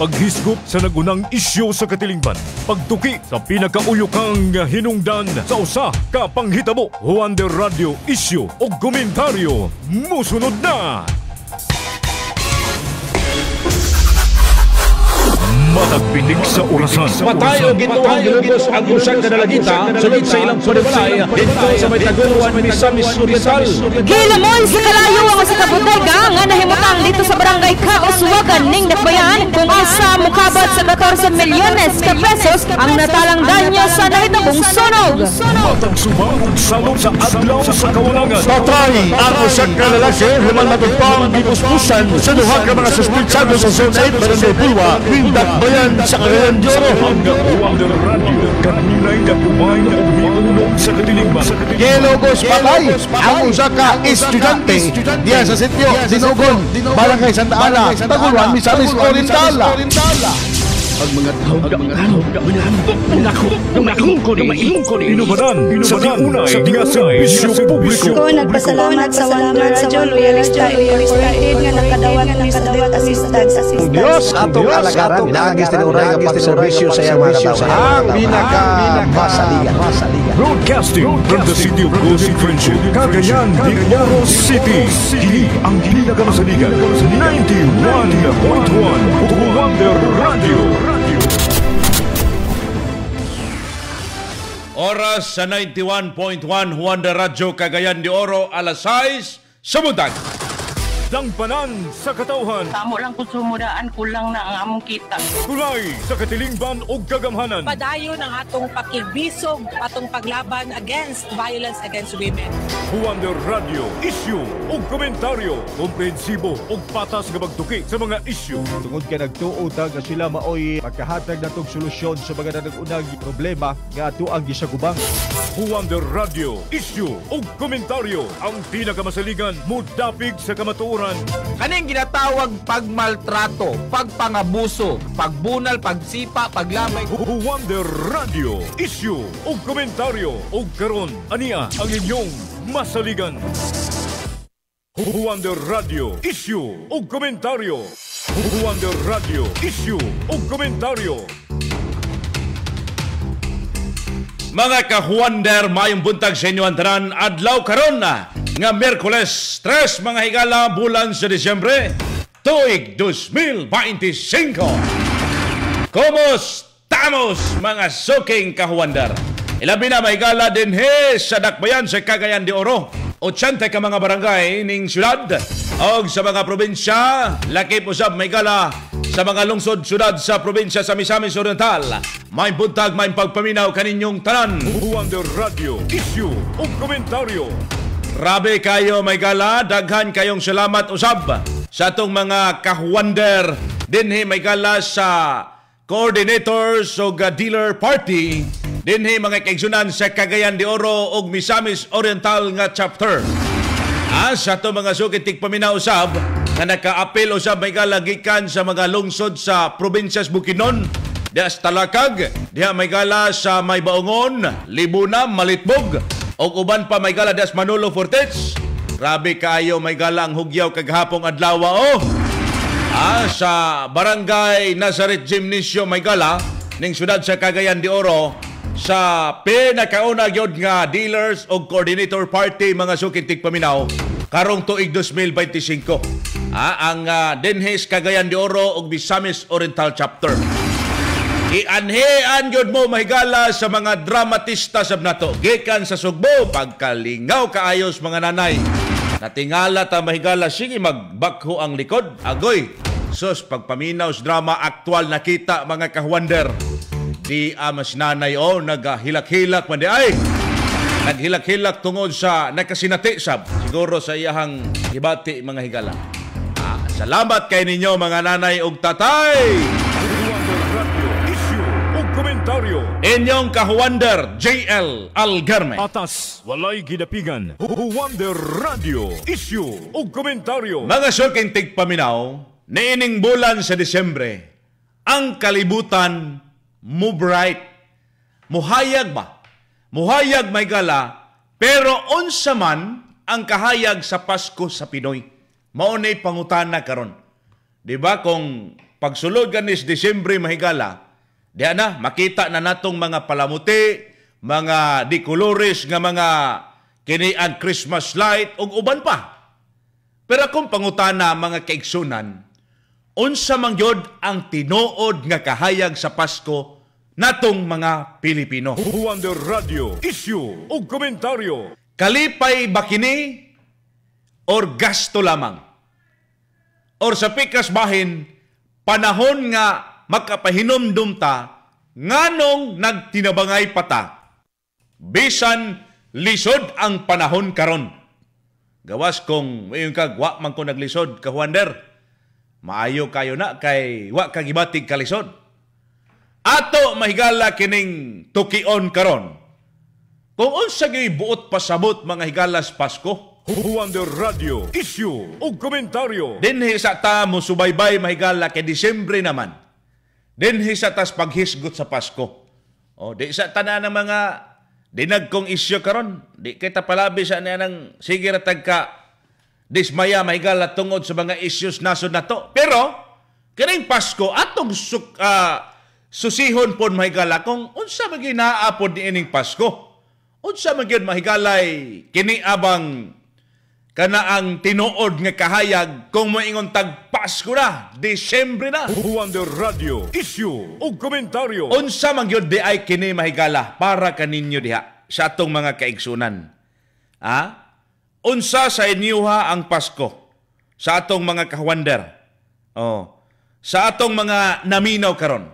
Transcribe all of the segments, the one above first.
Paghisgot sa nagunang isyu sa katilingban, pagtuki sa pinakauyokang hinungdan sa usa ka panghitabo. Juan de Radio isyu o komentaryo musunod na. Matagpinig sa orasan. Patayo gituang gilubos ang usang kadalagita sunod sa ilang panibalay dito sa may taguluan ni Misamis Oriental. Gilamoy sa kalayo ang sa kabutega nga nahimutang dito sa barangay Kauswagan ning Dakbayan kung asa mukabot sa 14 milyones ka pesos ang natalang danyo sa nahitabong sunog. Matang sumang salot sa adlaw sa kawalangan. Patay ang usang kalalaki human matagpang gipuspusan sa duha ka mga suspitsado sa Zone 8 Barangay Bulwa ning Dakbayan sa Cagayan de Oro. Hanggang Juan de Radio kaninay na kumay na umiulong sa katilingban. Gilugos patay ang usa ka estudyante diya sa sitio Dinogon, Barangay Santa Ana, Taguluan, Misamis Oriental. Ang mga tao Inubanan sa diunay nga serbisyo publiko. Ko nagpasalamat sa Juan de Radio Loyalista Incorporated nga nakadawat ng Student Assistance. Diyos atong alagaran inaagis tinuray nga pagserbisyo sa iyang mga katao. Ang pinaka-masaligan. Broadcasting from the city of Golden Friendship, Cagayan de Oro City. Kini ang pinakamasaligan 91.1 Juan de Radio. Oras sa 91.1 Juan de Radio Cagayan de Oro, alas 6 sa buntag. Dangpanan sa katauhan. Tamo lang kung sumudaan, kulang na ang among kita. Kulay sa katilingban o kagamhanan. Padayon ang atong pakigbisog, atong paglaban against violence against women. Juan de Radio, isyu o komentaryo. Komprehensibo o patas nga pagtuki sa mga isyu. Tungod ka nagtuotag nga sila maoy magkahatag natong solusyon sa mga nanagunang problema nga ato ang gisagubang. Juan de Radio, isyu o komentaryo. Ang pinakamasaligan, mudapig sa kamatuoran. Kaning ginatawag pagmaltrato, pagpangabuso, pagbunal, pagsipa, paglamay. Juan de Radio, isyu o komentaryo. O karon, ania ang inyong masaligan. Juan de Radio, isyu o komentaryo. Juan de Radio, isyu o komentaryo. Mga ka-Juander, mayong buntag sa inyo ang tanan, adlaw karon na nga Miyerkules 3 mga higala bulan sa Disyembre tuig 2025. Komostamos mga suking ka-Juander? Ilabi na mahigala din sa Dakbayan sa Cagayan de Oro. 80 ka mga barangay ning syudad o sa mga probinsya, lakip usab mahigala sa mga lungsod syudad sa probinsya sa Misamis Oriental. May buntag, may pagpaminaw kaninyong tanan. Juan de Radio, isyu o komentaryo. Grabe kayo may gala, daghan kayong salamat usab sa atong mga ka-Juander dinhi may gala sa coordinators o dealer party dinhi mga kaigsunan sa Cagayan de Oro ug Misamis Oriental nga chapter. Sa atong mga sukit tigpaminaw usab na naka-apil usab may gala gikan sa mga lungsod sa probinsyas Bukidnon, diha sa Talakag, diha may gala sa May Baongon, Libuna, Malitbog, o uban pa may gala das Manolo Fortes. Grabe kayo may gala ang hugyaw kaghapong adlaw sa Barangay Nazareth Gymnasium may gala ning syudad sa Cagayan de Oro sa pinakauna gyud nga dealers o coordinator party mga suking tigpaminaw karong tuig 2025. Ang Denhes Cagayan de Oro ug Misamis Oriental chapter. Ianhean gyud mo mahigala sa mga dramatista sab nato gikan sa Sugbo, pagkalingaw kaayos mga nanay. Natingala ta mahigala sige magbakho ang likod. Agoy, sus pagpaminaw sa drama aktual nakita mga ka-Juander. Di mas nanay naghilak-hilak man di ay. Naghilak-hilak tungod sa nakasinati sab siguro sa iyahang hibati mga higala. Salamat kay ninyo mga nanay ug tatay. Komentaryo. Inyong ka-Juander, JL Algarme. Atas, walay gidapigan. Juan de Radio, isyu o komentaryo. Mga suking tigpaminaw, niining bulan sa Disyembre, ang kalibutan mo bright. Muhayag ba? Muhayag may gala, pero unsa man ang kahayag sa Pasko sa Pinoy. Maunay pangutana karon. Di ba kung pagsulod ganis Disyembre mahigala, diya na, makita na natong mga palamuti, mga dikolores nga mga kinian Christmas light, ug uban pa. Pero kung pangutana mga kaigsunan, unsa man gyud ang tinuod nga kahayag sa Pasko natong mga Pilipino? Wonder Radio, issue o komentaryo. Kalipay ba kini or gasto lamang? Or sa pikas bahin, panahon nga makapahinomdum ta, nganong nagtinabangay pata. Bisan lisod ang panahon karon. Gawas kung mayon kag wa man ko naglisod ka Wander, maayo kayo na kay wa kag ibatig kalisod. Ato mahigala kining tukion karon. Kung unsa gyud buot pasabot mga higalas Pasko, Wonder Radio, issue o komentaryo. dinhi sa ta mo subaybay mahigala kay Disyembre naman. Dinhi sa tas paghisgot sa Pasko. O di sa tanan ng mga dinag kong isyu karon, di kita palabi sa nang sige ra tagka dismaya mahigala tungod sa mga issues nasod nato. Pero kining Pasko atong susihon pon mahigala kung unsa man gyud naapod niining Pasko. Unsa man gyud mahigalay kini abang kana ang tinuod nga kahayag kung moingon tag Pasko na, Disyembre na. Wonder Radio, issue o komentaryo. Unsa man gyud di ay kini mahigala para kaninyo diha sa atong mga kaigsunan. Unsa sa inyuha ang Pasko sa atong mga kawander? Sa atong mga naminaw karon.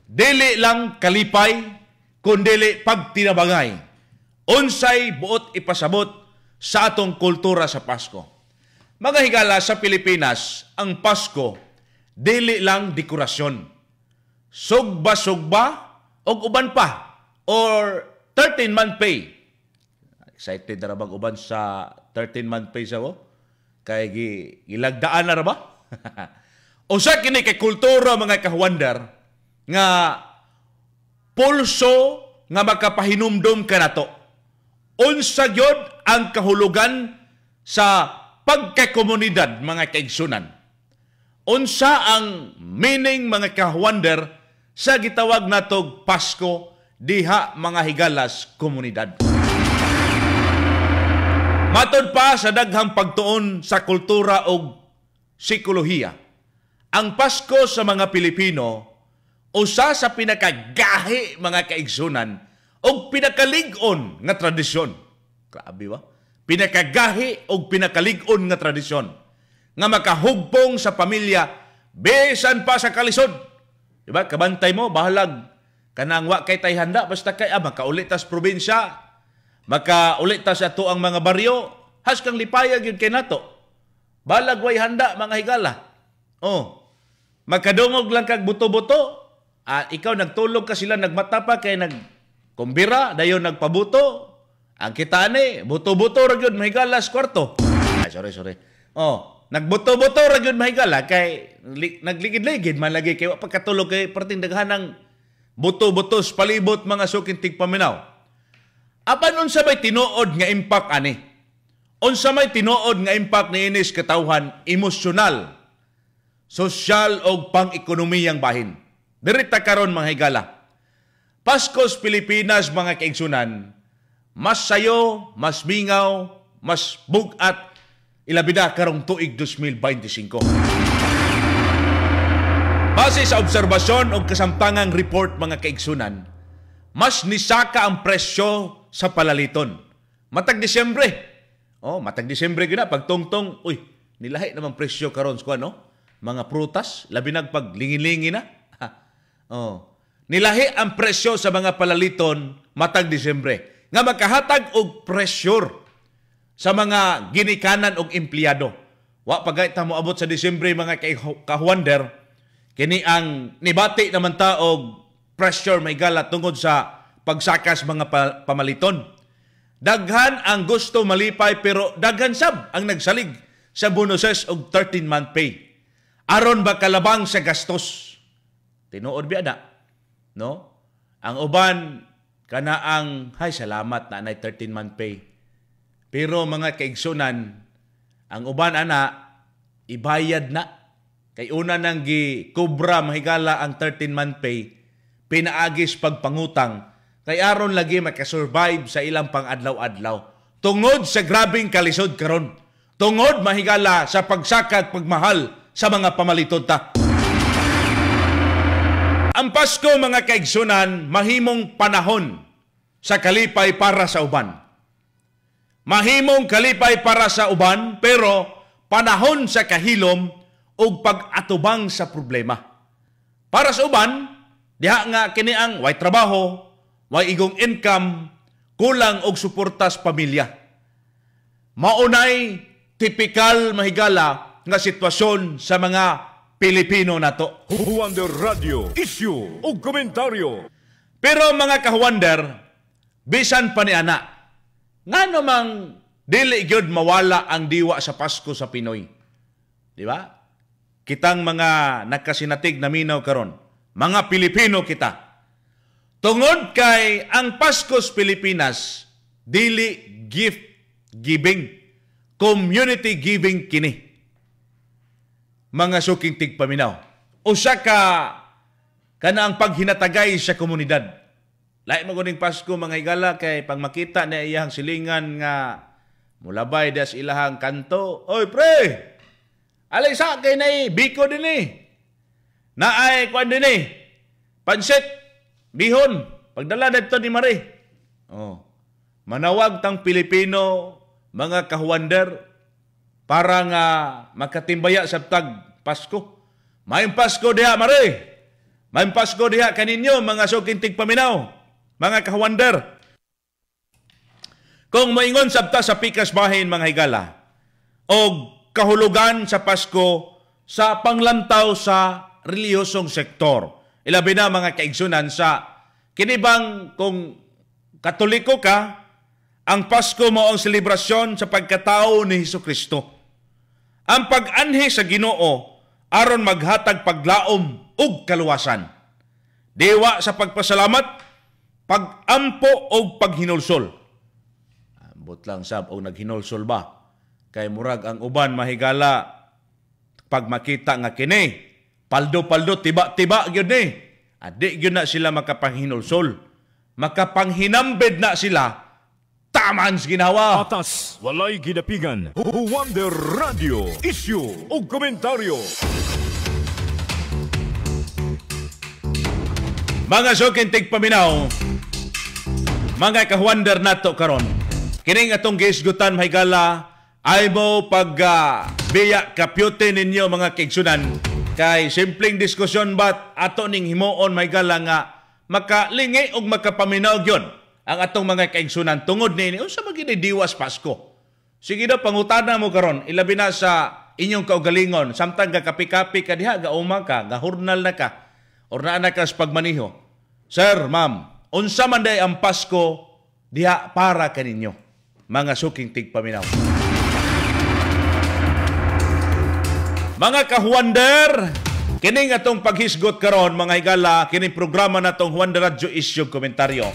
Dili lang kalipay kundi pagtinabangay. Unsay buot ipasabot sa atong kultura sa Pasko. Mga higala sa Pilipinas, ang Pasko dili lang dekorasyon. Sugba-sugba o uban pa or 13-month pay. Excited na rabang uban sa 13-month pay sa ko? Kaya gilagdaan na raba? O sa kini kay kultura mga kawander nga pulso nga makapahinumdum ka nato. Unsa gyud ang kahulugan sa pagkakomunidad mga kaigsunan? Unsa ang meaning mga kawander sa gitawag natog Pasko diha mga higalas komunidad? Matod pa sa daghang pagtuon sa kultura o psikolohiya, ang Pasko sa mga Pilipino usa sa pinakagahi mga kaigsunan o pinakalig-on nga tradisyon. Grabe ba? Pinakagahi o pinakalig-on nga tradisyon nga makahugpong sa pamilya besan pa sa kalisod. Diba? Kabantay mo, bahalag kanang wa kay tay handa basta kay makaulit tas probinsya, makaulit tas ato ang mga baryo, has kang lipayag yun kay nato. Balag way handa mga higala. Magkadungog lang kag buto-buto, ikaw nagtulog ka sila nagmata pa kay nagkumbira, dayon nagpabuto. Ang kitane, buto-buto ra gyud mahigala sa kwarto. Sorry. Nagbuto-buto ra gyud mahigala kay nagligid-ligid man lagi kay wa pagkatulog kay perting daghanang buto-butos palibot mga sukintig paminaw. Apan unsa may tinuod nga impact ani? Unsa may tinuod nga impact ni inis katawhan emosyonal, sosyal o pang-ekonomiyang bahin? Dirita karon mga higala. Paskos Pilipinas mga kaigsunan, mas sayo, mas mingaw, mas bugat, ilabida karong tuig 2025. Base sa obserbasyon o kasamtangang report mga kaigsunan, mas nisaka ang presyo sa palaliton. Matag Disyembre. Matag Disyembre gina pagtungtong, nilahi namang presyo karon sa mga prutas, labi pag lingin-lingi na. Nilahi ang presyo sa mga palaliton matag Disyembre nga makahatag og pressure sa mga ginikanan og empleyado. Wa pagay ta moabot sa Disyembre mga kahuander, kini ang nibati naman ta og pressure may gala tungod sa pagsakas mga pamaliton. Daghan ang gusto malipay pero daghan sab ang nagsalig sa bonuses og 13-month pay. Aron ba kalabang sa gastos? Tinuod biada, no? Ang uban kana ang salamat na 13-month pay. Pero mga kaigsunan, ang uban ana ibayad na. Kay una nang gi-kubra mahigala ang 13-month pay, pinaagis pagpangutang, kay aron lagi makasurvive sa ilang pang-adlaw-adlaw. Tungod sa grabing kalisod karon. Tungod mahigala sa pagsakag pagmahal sa mga pamalitod ta. Ang Pasko mga kaigsunan, mahimong panahon sa kalipay para sa uban. Mahimong kalipay para sa uban, pero panahon sa kahilom o pag-atubang sa problema. Para sa uban, diha nga kini ang way trabaho, way igong income, kulang og suportas pamilya. Maunay tipikal mahigala nga sitwasyon sa mga Pilipino nato. Huwander Radio, issue o komentaryo. Pero mga kahuwander, bisan pa ni ana, nga namang dili gyud mawala ang diwa sa Pasko sa Pinoy. Di ba? Kitang mga nagkasinatig na minaw karon, mga Pilipino kita. Tungod kay ang Pasko sa Pilipinas, dili gift giving, community giving kini. Mga suking tigpaminaw. Usa ka ang paghinatagay sa komunidad. Lain mo kuning Pasko mga higala kay pag makita na iyang silingan nga mulabay das ilahang kanto. Oy pre! Alay sa kay na biko din naay kwan din pansit, bihon, pagdala dito ni Mari. Oh. Manawag tang Pilipino, mga kahuwander, para nga makatimbaya sa tag Pasko. May Pasko diha, Mari. May Pasko diha kaninyo, mga suking tigpaminaw, mga kahuwander. Kung maingon sabta sa pikas bahin, mga higala, o kahulugan sa Pasko sa panglantaw sa reliyosong sektor. Ilabi na mga kaigsunan sa kinibang kung Katoliko ka, ang Pasko mo ang selebrasyon sa pagkatao ni Hesukristo. Ang pag-anhi sa Ginoo aron maghatag paglaom ug kaluwasan. Dewa sa pagpasalamat, pag-ampo ug paghinulsol. Ambot lang sab og naghinulsol ba? Kay murag ang uban mahigala pag makita nga kini, paldo-paldo, tiba-tiba gyud ni. Adi gyud na sila makapanghinulsol. Makapanghinambed na sila. Taman sa ginawa. Atas, walay gidapigan. Huwander Radio, issue o komentaryo. Mga suking tigpaminaw, mga kahuwander nato karon, kining atong giisgutan mahigala, ay mo pag-biya kapyote ninyo mga kaigsunan, kay simpleng diskusyon ba't ato ning himuon mahigala nga makalingi o makapaminaw yun ang atong mga kaigsunan tungod ni unsa magini diwas Pasko. Sige daw pangutana mo karon, ilabi na sa inyong kaugalingon, samtang kapi-kapi ka diha, gauma ka, gahurnal na ka, or naa na ka sa pagmaniho. Sir, ma'am, unsa man day ang Pasko diha para kaninyo, mga suking tigpaminaw. Mga kahuwander, kining atong paghisgot karon mga higala, kining programa natong Huwander Radio Issue Komentaryo.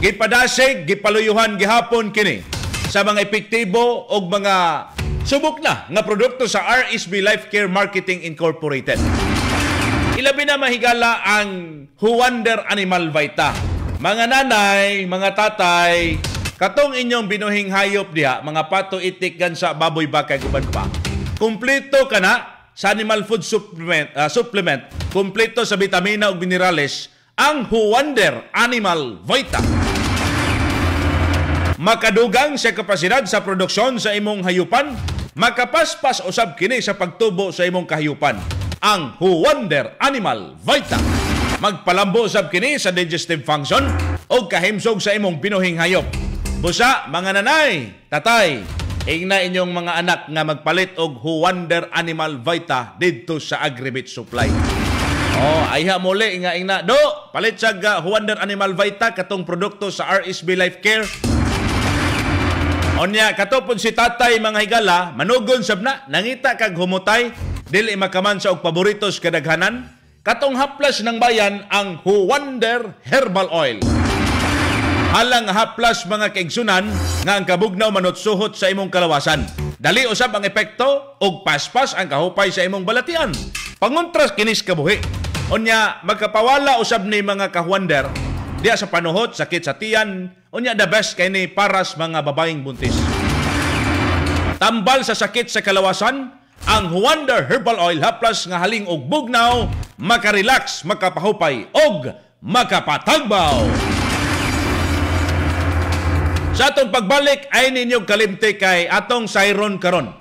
Gipadasig, gipaluyuhan gihapon kini sa mga epektibo o mga subok na nga produkto sa RSB Life Care Marketing Incorporated. Ilabi na mahigala ang Huwander Animal Vita. Mga nanay, mga tatay, katong inyong binuhing hayop diha, mga pato, itik, gansa, baboy, bakay, guban pa. Kumpleto ka na sa animal food supplement, kumpleto sa vitamina ug minerales, ang Huwander Animal Vita. Makadugang sa kapasidad sa produksyon sa imong hayupan, makapaspas usab kini sa pagtubo sa imong kahayupan. Ang Huwander Animal Vita. Magpalambo usab kini sa digestive function o kahimsog sa imong binuhing hayop. Busa, mga nanay, tatay, ingna inyong mga anak nga magpalit og Huwander Animal Vita didto sa Agribit Supply. Ayha muli nga ingna do, palit sa Huwander Animal Vita katong produkto sa RSB Life Care. Onya katopon si tatay mga higala, manugon sab na, nangita kag humutay, dili makaman sa og paboritos kadaghanan, katong haplas ng bayan ang Huwander Herbal Oil. Halang haplas mga kaigsunan nga ang kabugnaw manutsuhot sa imong kalawasan. Dali usab ang epekto ug paspas ang kahupay sa imong balatian. Pangontras kinis kabuhi. Unya magkapawala usab ni mga kahuander diya sa panuhot, sakit sa tiyan. Unya the best kay ni paras mga babaeng buntis. Tambal sa sakit sa kalawasan, ang Huander Herbal Oil haplas nga haling og bugnaw, makarelax, makapahupay og makapatagbaw. Sa atong pagbalik ay ninyong kalimti kay atong sayron karon.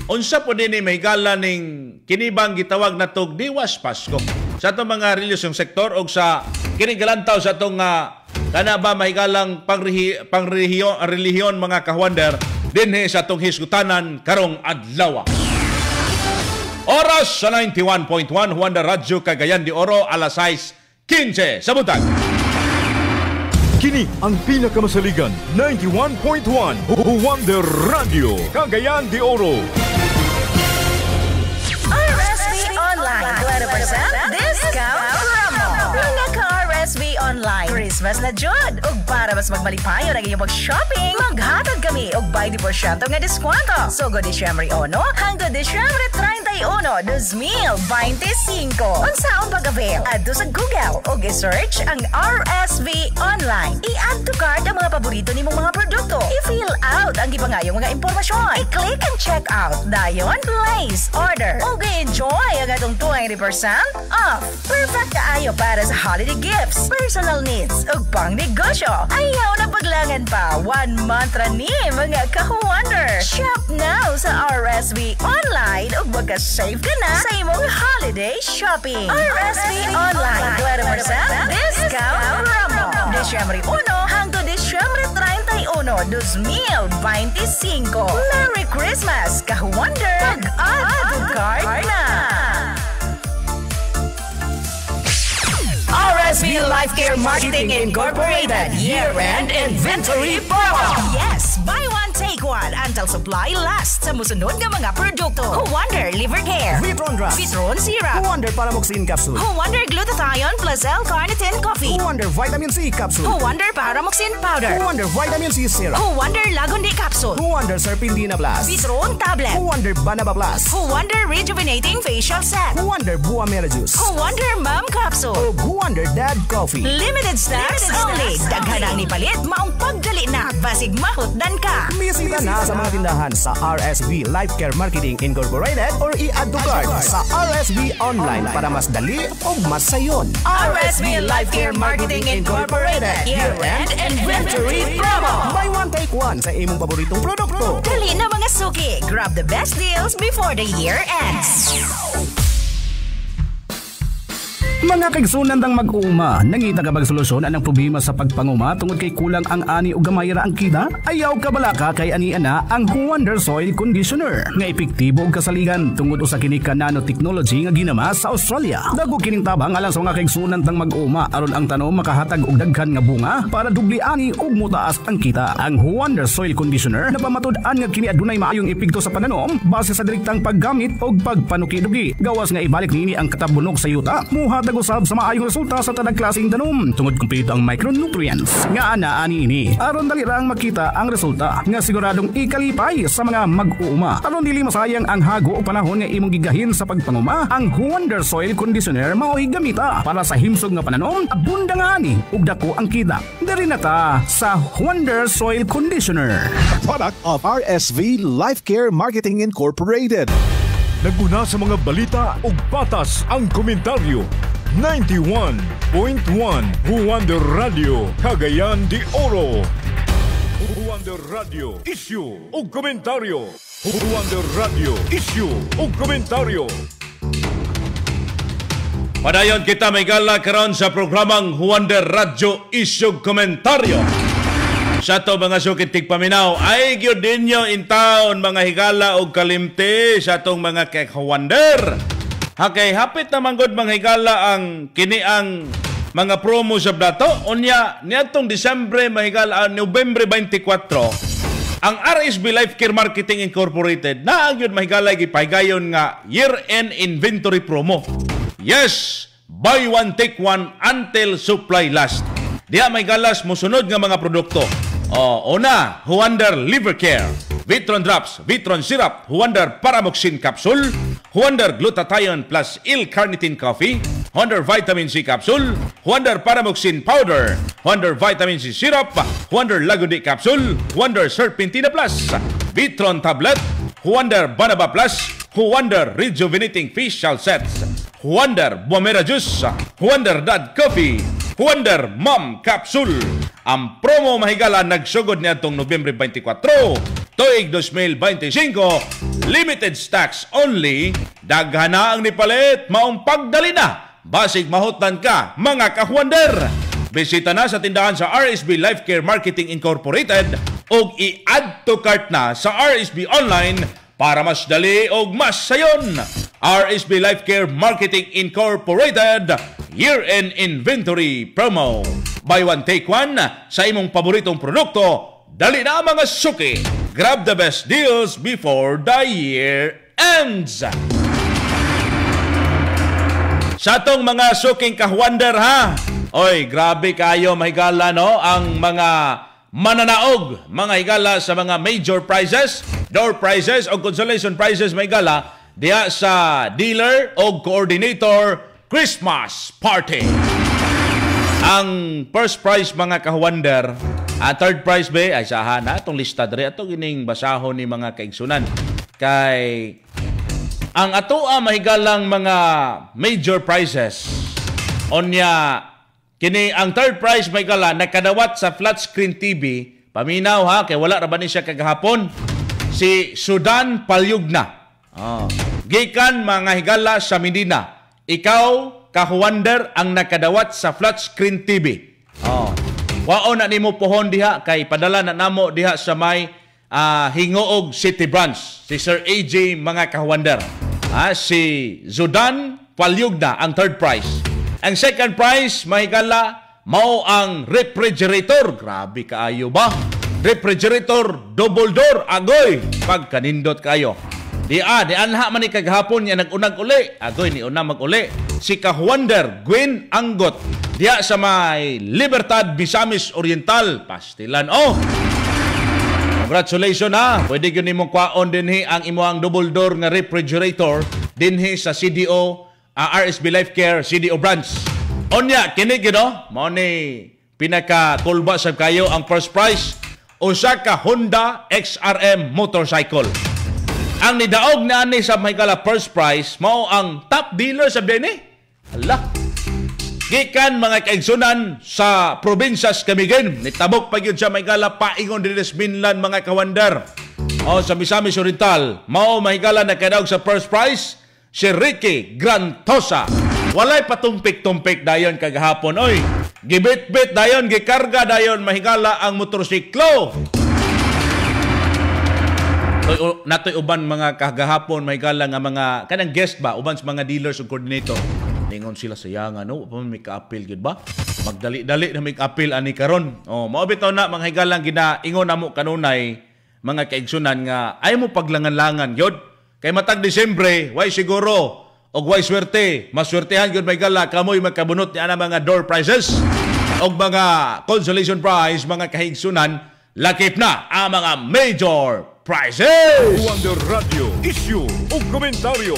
Unsa po din ni mahigala ning kinibang gitawag natog Diwas Pasko. Sa atong mga reliyosong sektor o sa kinigalantaw sa atong kana ba mahigalang pangrelihiyon mga kahuander dinhi sa atong hisgutanan karong adlaw. Oras sa 91.1 Huander Radyo Cagayan de Oro alas 6:15 sa buntag. Kini ang pinakamasaligan 91.1 Huander Radio Cagayan de Oro. RSV Online 20% discount promo. Mga ka-RSV Online Christmas na jud ug para mas magmalipayon ang iyong mag-shopping, maghatag kami og 20% nga diskwento. Sugo Disyembre 1 hangtod Disyembre 31, 2025. Unsaon pag-avail? Adto sa Google ug i-search ang RSV Online. I-add to cart ang mga paborito nimong mga produkto. I-fill out ang gipangayong mga impormasyon. I-click and check out. Dayon, place order. Ug enjoy ang atong 20% off. Perfect kaayo para sa holiday gifts, personal needs ug pang negosyo. Ayaw na paglangan pa. 1 month ra ni mga ka-Wonder. Shop now sa RSV Online ug magka-save ka na sa imong holiday shopping. RSV Online 20% discount promo. Disyembre 1 hangtod Disyembre 31, 2025. Merry Christmas, ka-Wonder! Mag-add to cart na! RSV Life Care Marketing Incorporated Year-End Inventory Promo. Yes, buy one, take one until supply lasts sa musunod nga mga produkto. Wonder Liver Care, Vitron Drops, Vitron Syrup, Wonder Paramoxin Capsule, Wonder Glutathione plus L-Carnitine Coffee, Wonder Vitamin C Capsule, Wonder Paramoxin Powder, Wonder Vitamin C Syrup, Wonder Lagundi Capsule, Wonder Serpindina Plus, Vitron Tablet, Wonder Banaba Plus, Wonder Rejuvenating Facial Set, Wonder Buamera Juice, Wonder Mom Capsule, Wonder Dad Coffee. Limited stocks only. Daghan ang nipalit, maong pagdali na. Basig mahutdan ka. Bisita na sa mga tindahan sa RSV Life Care Marketing Incorporated or i-add to cart sa RSV Online para mas dali o mas sayon. RSV Life Care Marketing Incorporated Year-End Inventory Promo. Buy one, take one sa imong paboritong produkto. Dali na mga suki. Grab the best deals before the year ends. Mga kaigsunan dang mag-uuma, nangita ka bang solusyon anang problema sa pagpanguma tungod kay kulang ang ani o gamay ra ang kita? Ayaw ka balaka kay ani ana ang Wonder Soil Conditioner nga epektibo og kasaligan tungod usa kini ka nanotechnology nga ginama sa Australia. Dago kining tabang alang sa mga kaigsunan dang mag-uuma aron ang tanom makahatag og daghan nga bunga para dubli ani ug mutaas ang kita. Ang Wonder Soil Conditioner napamatud-an nga kini adunay maayong epekto sa pananom base sa direktang paggamit og pagpanuki-dugi. Gawas nga ibalik nini ang katabunok sa yuta, muhatag usab sa maayong resulta sa tanang klaseng tanom tungod kumpleto ang micronutrients nga ana ani ini aron dali ra ang makita ang resulta nga siguradong ikalipay sa mga mag-uuma aron dili masayang ang hago o panahon nga imong gigahin sa pagpanguma. Ang Wonder Soil Conditioner mao'y gamita para sa himsog nga pananom, abunda nga ani ug dako ang kita. Diri na ta sa Wonder Soil Conditioner, a product of RSV Life Care Marketing Incorporated. Naguna sa mga balita ug patas ang komentaryo. 91.1 Huander Radio Cagayan de Oro. Huander Radio Issue ug komentaryo. Huander Radio Issue ug komentaryo. Padayon kita may gala karon sa programang Huander Radio Issue ug komentaryo. Sa to mga sukit tigpaminaw ay gyud dinyo in town mga higala og kalimti sa tong mga kek-Huander. Hakay hapit na manggod mga higala ang kini ang mga promo sa dato. Unya niadtong Disyembre mahigala Nobyembre 24 ang RSV Life Care Marketing Incorporated na gyud mahigala gipahigayon nga year-end inventory promo. Yes, buy one take one until supply last. Diya may galas musunod nga mga produkto. Una, Huander Liver Care, Vitron Drops, Vitron Syrup, Huander Paramoxin Capsule, Huander Glutathione plus L-Carnitine Coffee, Huander Vitamin C Capsule, Huander Paramoxin Powder, Huander Vitamin C Syrup, Huander Lagodi Capsule, Huander Serpentina Plus, Vitron Tablet, Huander Banaba Plus, Huander Rejuvenating Facial Sets, Huander Bomera Juice, Huander Dad Coffee, Huander Mom Capsule. Ang promo mahigala nagsugod niya itong Nobyembre 24, tuig 2025, limited stocks only, daghan na ang nipalit, maong pagdali na, basig mahutan ka, mga ka-Huander. Bisita na sa tindahan sa RSB Life Care Marketing Incorporated o i-add to cart na sa RSB Online para mas dali o mas sayon. RSB Life Care Marketing Incorporated Year-End Inventory Promo. Buy one, take one sa imong paboritong produkto. Dali na mga suki. Grab the best deals before the year ends. Sa atong mga suking ka-Huander ha. Oy, grabe kayo mahigala no ang mga mananaog, mga higala sa mga major prizes, door prizes o consolation prizes mahigala diya sa dealer o coordinator Christmas party. Ang first prize mga ka-Huander, third prize ba ay saha na itong lista dre ato gining basahon ni mga kaigsunan. Kay ang atoa mahigalang mga major prizes onya kini ang third prize mahigala nakadawat sa flat screen TV. Paminaw ha kay wala ra ba ni siya kagahapon. Si Sudan Palyugna. Gikan mga higala sa Medina. Ikaw ka-Huander ang nakadawat sa flat screen TV. Wao na nimo pohon diha kay padala na namo diha sa may Hingoog City Branch. Si Sir AJ mga ka-Huander. Si Zudan Palyugna ang third prize. Ang second prize mahigala mao ang refrigerator. Grabe kaayo ba? Refrigerator double door agoy pag kanindot kayo. Di anha man ni kagahapon niya nagunag uli. Agoy ni una mag-uli. Si ka-Huander Gwen Anggot diya sa may Libertad Misamis Oriental Pastilan. Congratulations ha. Pwede yun nimong kwaon dinhi ang imuang double door nga refrigerator dinhi sa CDO RSB Life Care CDO branch. Onya kini gino mao ni pinaka-kulba sa kayo ang first prize usa ka Honda XRM motorcycle. Ang nidaog na ani sa mahigala first prize mao ang top dealer sa dinhi. Hala. Gikan mga kaigsunan sa probinsas Camiguin. Nitabok pa gyud sa mahigala paingon dinhi sa Binlan mga ka-Huander. Sa Misamis Oriental, mao mahigala nakadaog sa first prize si Ricky Grantosa. Walay patumpik-tumpik dayon kagahapon oy. Gibit-bit dayon gikarga dayon mahigala ang motorsiklo. Natoy uban mga kagahapon mahigala nga mga kanang guest ba uban sa mga dealers ug coordinator. Ningon sila sayangan no, may ka-appeal gid ba? Magdali-dali na may ka-appeal ani karon. Mao bitaw na mga higalang ginaingon namo kanunay mga kaigsunan nga ay mo paglangan-langan gyud. Kay matag Disyembre, way siguro og way swerte, maswertehan gyud may gala kamoy magkabunot ni ana mga door prizes og mga consolation prize mga kahigsunan lakip na ang mga major prizes. Huander Radio, issue o komentaryo.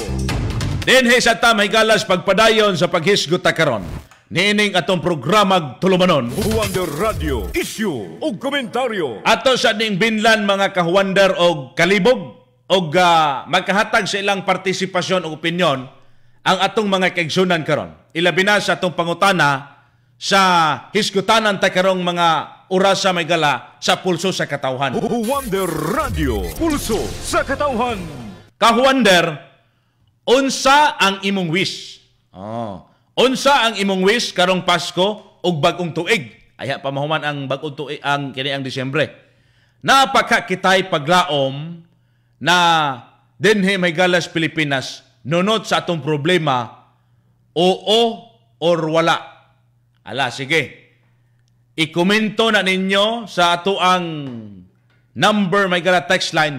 Dinhi sa tamay galas pagpadayon sa paghisgot karon. Nining atong programag tulumanon. Huander Radio, issue o komentaryo. Ato sa ning binlan mga ka-Huander og kalibog og magkahatag sa ilang partisipasyon o opinyon ang atong mga kaigsunan karon. Ilabi na sa atong pangutana sa hisgutanan ta karong mga oras sa may gala sa pulso sa katawhan. Huander Radio, pulso sa katawhan. Ka-Huander, unsa ang imong wish? Unsa ang imong wish karong Pasko ug bag-ong tuig? Aya pa mahuman ang bag-ong tuig ang kini ang Disyembre. Napakakitay paglaom na dinhi may galas Pilipinas nunod sa atong problema oo or wala. Ala, sige. I-komento na ninyo sa ato ang number may gala text line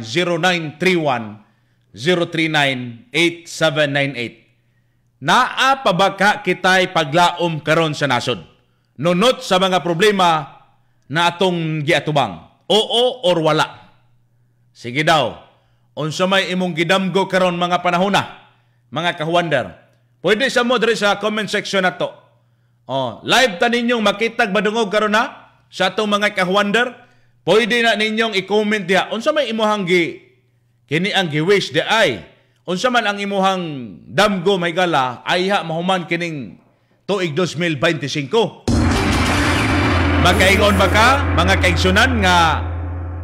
0931-039-8798. Naa pa ba ka kitay paglaom karon sa nasod? nunot sa mga problema na atong giatubang. Oo or wala. Sige daw. Unsa may imong gidamgo karon mga panahon na, mga kahuwander. Pwede sa mo diri sa comment section nato. Live ta ninyong makitag badungog karon na sa atong mga kahuwander. Pwede na ninyong i-comment diha. Unsa may imuhang kini ang gi-wish di ay. Unsa man ang imuhang damgo may gala ayha mahuman kining tuig 2025. Makaingon ba ka, mga kaigsunan, nga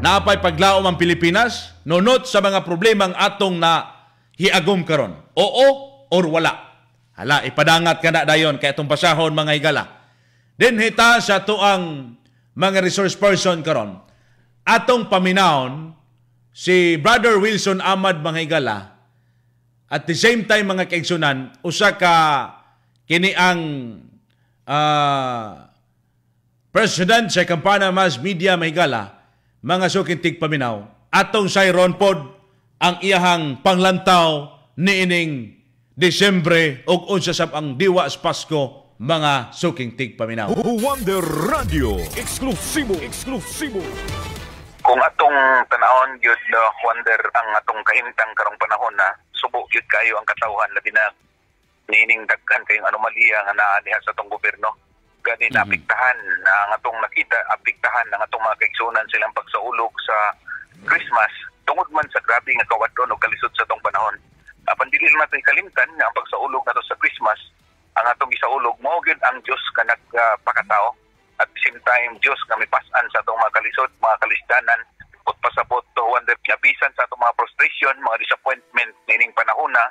naapay paglaom ang Pilipinas, nunot sa mga problemang atong na hiagom karon? Oo or wala? Hala, ipadangat ka na dayon kay atong pasahon mga higala. Dinhita sa tuang mga resource person karon. Atong paminahon si Brother Wilson Ahmad mga higala, at the same time mga kaigsunan, usa ka kini ang President sa Kampana Mass Media Mahigala, mga sukintig paminaw, atong sayron pod ang iyahang panglantaw niining Desyembre ug unsa sab ang diwa sa Pasko, mga sukintig paminaw. Wonder Radio, eksklusibo. Kung atong tanahon gyud Wonder ang atong kahimtang karong panahon na subo gyud kayo ang katawhan labi na nining daghan kayong anomalya nga naa diha sa atong gobyerno. Gani naapektahan ang atong nakita, apektahan ang atong mga kaigsunan silang pagsaulog sa Christmas tungod man sa grabe nga kawadon o kalisod sa atong panahon. Apan dili natin kalimtan nga ang pagsaulog nato sa Christmas, ang atong isaulog mao gyud ang Dios nga nagpakatao. At the same time, Dios nga mipas-an sa atong mga kalisod, mga kalisdanan, ug pasabot to Wonder kabisan sa atong mga frustration, mga disappointment nining panahon na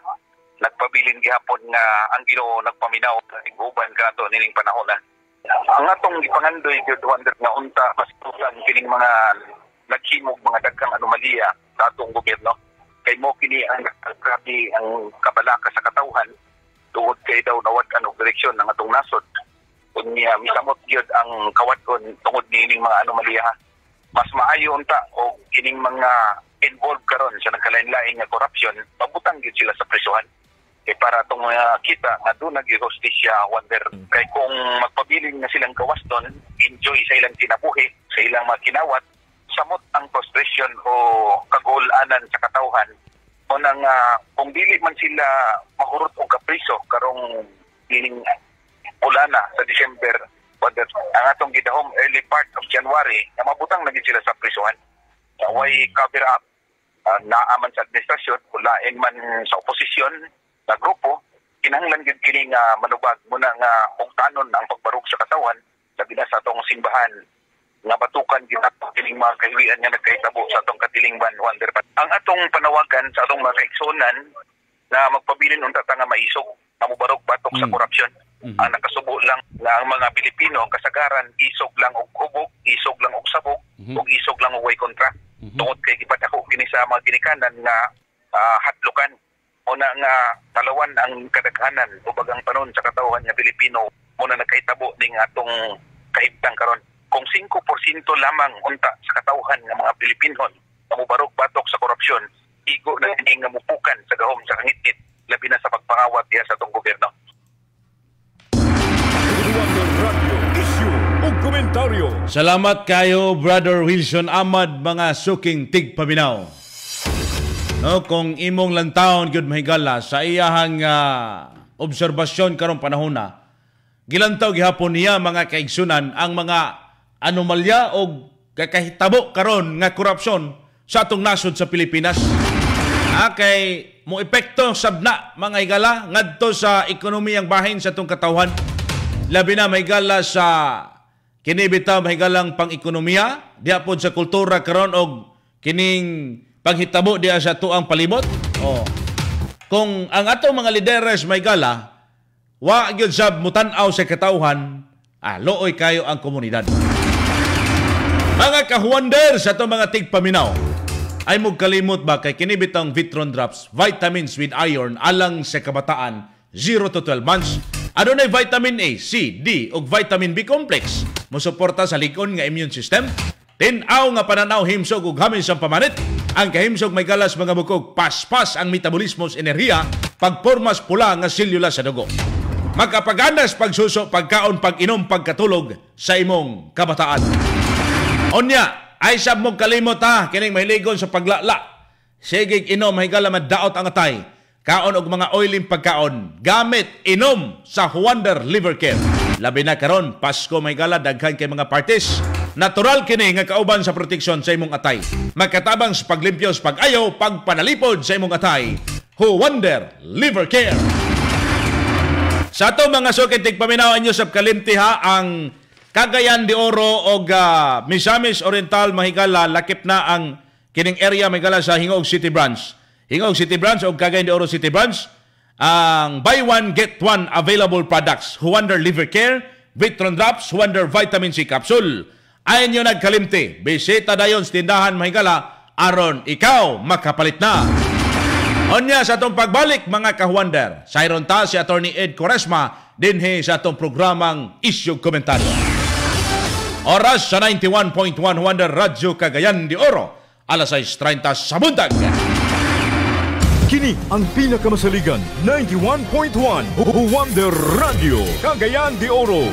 nagpabilin gihapon nga ang Ginoo nagpaminaw sa iguban kadto nining panahon na. Ang atong gipangandoy gyud Wonder nga unta masukan kining mga naghimog mga daghang anomalya sa atong gobyerno. Kay mo kini ang grabe ang kabalaka sa katawhan tungod kay daw nawad-an og direksyon ng atong nasod. Unya misamot gyud ang kawadon tungod nining mga anomalya. Mas maayo unta og kining mga involved karon sa nagkalain-lain nga corruption, mabutang gyud sila sa presuhan. Kay para itong kita nga doon nag-hostisya, Wonder. Kay kung magpabilin nga silang gawas doon, enjoy sa ilang kinabuhi, sa ilang mga kinawat, samot ang frustration o kagulanan sa katawhan. O nang kung dili man sila mahurot o kapriso karong dining ulana sa December, Wonder, ang atong gidahom early part of January, na mabutang na sila sa prisuhan. Way cover up, naaman sa administrasyon, ulain man sa oposisyon, na grupo, kinahanglan gid kini nga manubag muna nga pugtanon ang pagbarog sa katawan labi na sa atong simbahan nga batukan gid kining mga kahiwian nga nagkahitabo sa atong katilingban, Wonder. Ang atong panawagan sa atong mga kaigsunan na magpabilin unta ta nga maisog, mamubarog batok sa korupsyon. Ang nakasubo lang na ang mga Pilipino kasagaran isog lang og hubog, isog lang og sabog, ug isog lang og way kontra. Tungod kay gipat ako kini sa mga ginikanan nga hadlukan. Una nga talawan ang kadaghanan o bagang panon sa katawhan nga Pilipino muna nagkahitabo ning atong kahimtang karon. Kung 5% lamang unta sa katawhan nga mga Pilipino mamubarog batok sa korupsyon, igo na ini nga mupukan sa gahom sa kangit labi na sa pagpangawat diha sa atong gobyerno. Salamat kayo Brother Wilson Ahmad, mga suking tigpaminaw. No, kung imong lantawon gyud mahigala sa iyahang obserbasyon karong panahon na, gilantaw gihapon niya mga kaigsunan ang mga anomalya o kakahitabo karon nga korupsyon sa atong nasod sa Pilipinas. Kay mo epekto sabna mga higala ngadto sa ekonomiyang bahin sa atong katawhan. Labi na mahigala sa kinibitaw mahigalang pang-ekonomiya, diha pod sa kultura karon og kining paghitabo diya sa tuang palibot. Kung ang atong mga lideres may gala, wa gyud sab mutan-aw sa katawhan, looy kayo ang komunidad. Mga kahuwander sa atong mga tigpaminaw, ay mo kalimot ba kay kini bitang Vitron Drops, vitamins with iron alang sa kabataan 0 to 12 months. Adunay vitamin A, C, D ug vitamin B complex. Mosuporta sa likon nga immune system. Tin-aw nga pananaw himsog ug hamin sa pamanit. Ang kahimsog may galas mga bukog, paspas ang metabolismo sa enerhiya, pagpormas pula nga selula sa dugo. magkapaganas pagsuso, pagkaon, pag-inom, pagkatulog sa imong kabataan. Onya, ay sab mo kalimot ha, kining mahiligon sa paglala. Sige inom, higala madaot ang atay. Kaon og mga oiling pagkaon. Gamit, inom sa Wonder Liver Care. Labi na karon, Pasko mahigala, daghan kay mga parties. Natural kini nga kauban sa proteksyon sa imong atay. Magkatabang sa paglimpyo sa pag-ayaw, pagpanalipod sa imong atay. Wonder Liver Care. Sa ato mga sukit, tigpaminawan nyo sa kalimti ha, ang Cagayan de Oro o Misamis Oriental mahigala, lakip na ang kining area mahigala sa Hingog City Branch. Hingog City Branch o Cagayan de Oro City Branch, ang buy one, get one available products. Wonder Liver Care, Vitron Drops, Wonder Vitamin C Capsule. Ayon nyo nagkalimti, bisita dayon sa tindahan mahigala, aron ikaw makapalit na. Onya sa atong pagbalik mga ka-Wonder, sayron ta si Attorney Ed Quaresma dinhi sa atong programang Issue Komentaryo. Oras sa 91.1 Wonder Radyo Cagayan de Oro, alas 6:30 sa buntag. Kini ang pinakamasaligan 91.1 Wonder Radio Cagayan de Oro.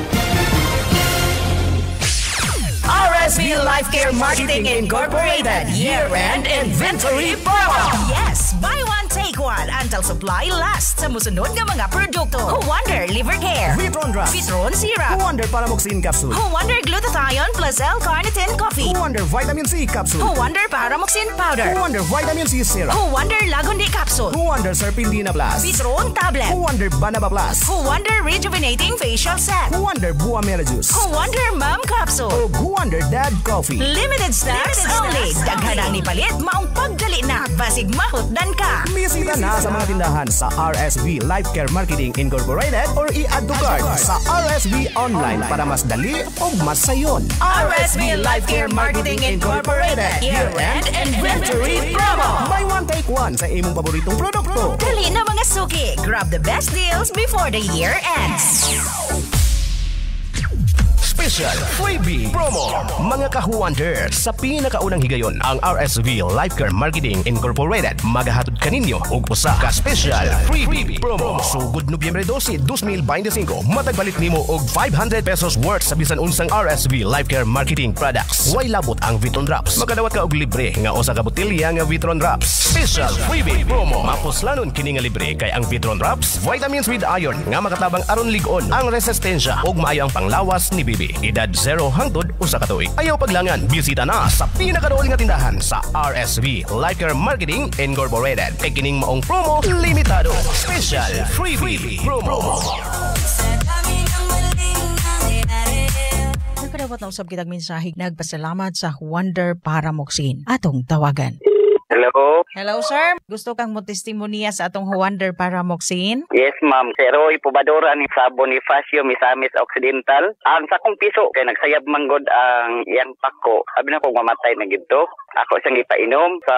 RSV Life Care Marketing Incorporated Year-End Inventory Promo. Yes, buy one, take one until supply lasts sa musunod nga mga produkto. Wonder Liver Care, Vitron Drops, Vitron Syrup, Wonder Paramoxine Capsule, Wonder Glutathione plus L-Carnitine Coffee, Wonder Vitamin C Capsule, Wonder Paramoxine Powder, Wonder Vitamin C Syrup, Wonder Lagundi Capsule, Wonder Serpentine Plus, Vitron Tablet, Wonder Banaba Plus, Wonder Rejuvenating Facial Set, Wonder Buamela Juice, Wonder Mom Capsule, o Wonder Dad Coffee. Limited stocks only. Daghan ang nipalit, maong pagdali na. Basig mahutdan ka. Bisita na sa mga tindahan sa RSV Life Care Marketing Incorporated or i-add to cart sa RSV Online para mas dali o mas sayon. RSV Life Care Marketing Incorporated Year-End Inventory Promo. Buy one, take one sa imong paboritong produkto. Dali na mga suki. Grab the best deals before the year ends. Special Freebie Promo. Mga ka-Wonder, sa pinakaunang higayon, ang RSV Life Care Marketing Incorporated magahatod kaninyo og usa ka Special Freebie Promo. Sugod Nobyembre 12, 2025, matagbalit nimo og 500 pesos worth sa bisan unsang RSV Life Care Marketing products. Way labot ang Vitron Drops. Makadawat ka og libre nga usa ka botelya nga Vitron Drops. Special Freebie Promo. Mapuslanon kini nga libre kay ang Vitron Drops, vitamins with iron nga makatabang aron ligon ang resistensya ug maayo ang panglawas ni bibi. Edad 0 hangtod usa ka tuig. Ayaw paglangan, bisita na sa pinakaduol nga tindahan sa RSV Life Care Marketing Incorporated. Kay kining maong promo limitado. Special Freebie Promo. Nagkadawat na usab kitag mensaheng nagpasalamat sa Wonder Paramoxine. Atong tawagan. Hello? Hello, sir. Gusto kang mo testimonya sa atong Wonder Paramoxine? Yes, ma'am. Si Roy Pubadora ni sa Bonifacio, Misamis Occidental. Ang sakong piso, kay nagsayab manggod ang iyang pako. Sabi na kung mamatay na gito. Ako siyang ipainom sa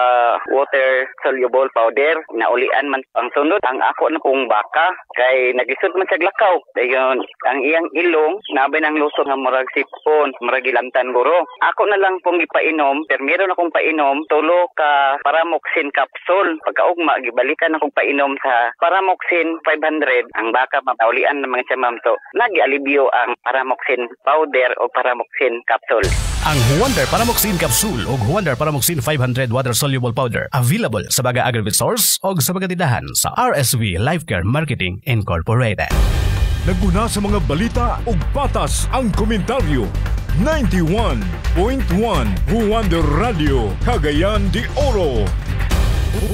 water soluble powder. Naulian man ang sunod. Ang ako na pong baka, kay nagisod man siya glakaw. Dayon, ang iyang ilong, nabay ng luso nga murag sipon, murag ilantan guro. Ako na lang pong ipainom, pero meron akong painom, tulo ka Paramoxine capsule. Pagkaugma, gibalikan akong painom sa Paramoxine 500. Ang baka mapaulian naman siya, ma'am. So, nag-alibyo ang Paramoxine powder o Paramoxine capsule. Ang Wonder Paramoxine Capsule o Wonder Paramoxine 500 Water Soluble Powder available sa mga aggregate stores o sa mga tindahan sa RSV Life Care Marketing Incorporated. Naguna sa mga balita ug patas ang komentaryo. 91.1 Wonder Radio Cagayan de Oro.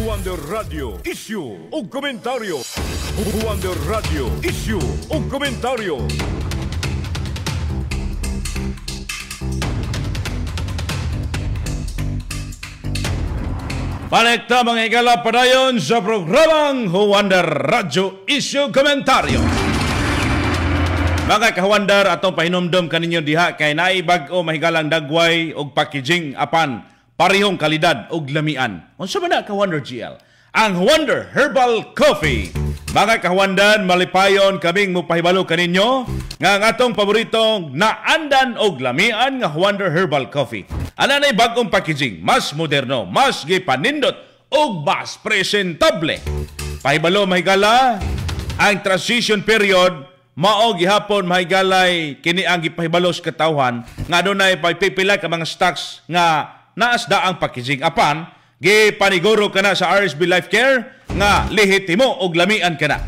Wonder Radio Issue ug komentaryo. Wonder Radio Issue ug komentaryo. Panekta mga higala padayon sa programang Wonder Radio Issue Komentaryo. Mga ka-Wonder, atong pahinumdum kaninyo diha kay naibag-o mahigalang dagway og packaging apan parehong kalidad og lamian. Unsa man na ka-Wonder GL? Ang Wonder Herbal Coffee. Mga ka-Wonder, malipayon kaming mupahibalo kaninyo nga ang atong paboritong naandan og lamian nga Wonder Herbal Coffee. Ana nay bag-ong packaging, mas moderno, mas gipanindot ug mas presentable. Pahibalo mahigala, ang transition period mao gihapon mahigalay kini ang gipahibalos katawhan nga adunay pagpipila ka mga stocks nga naasda ang packaging. Apan gipaniguro kana sa RSV Life Care nga lehitimo og lamian kana.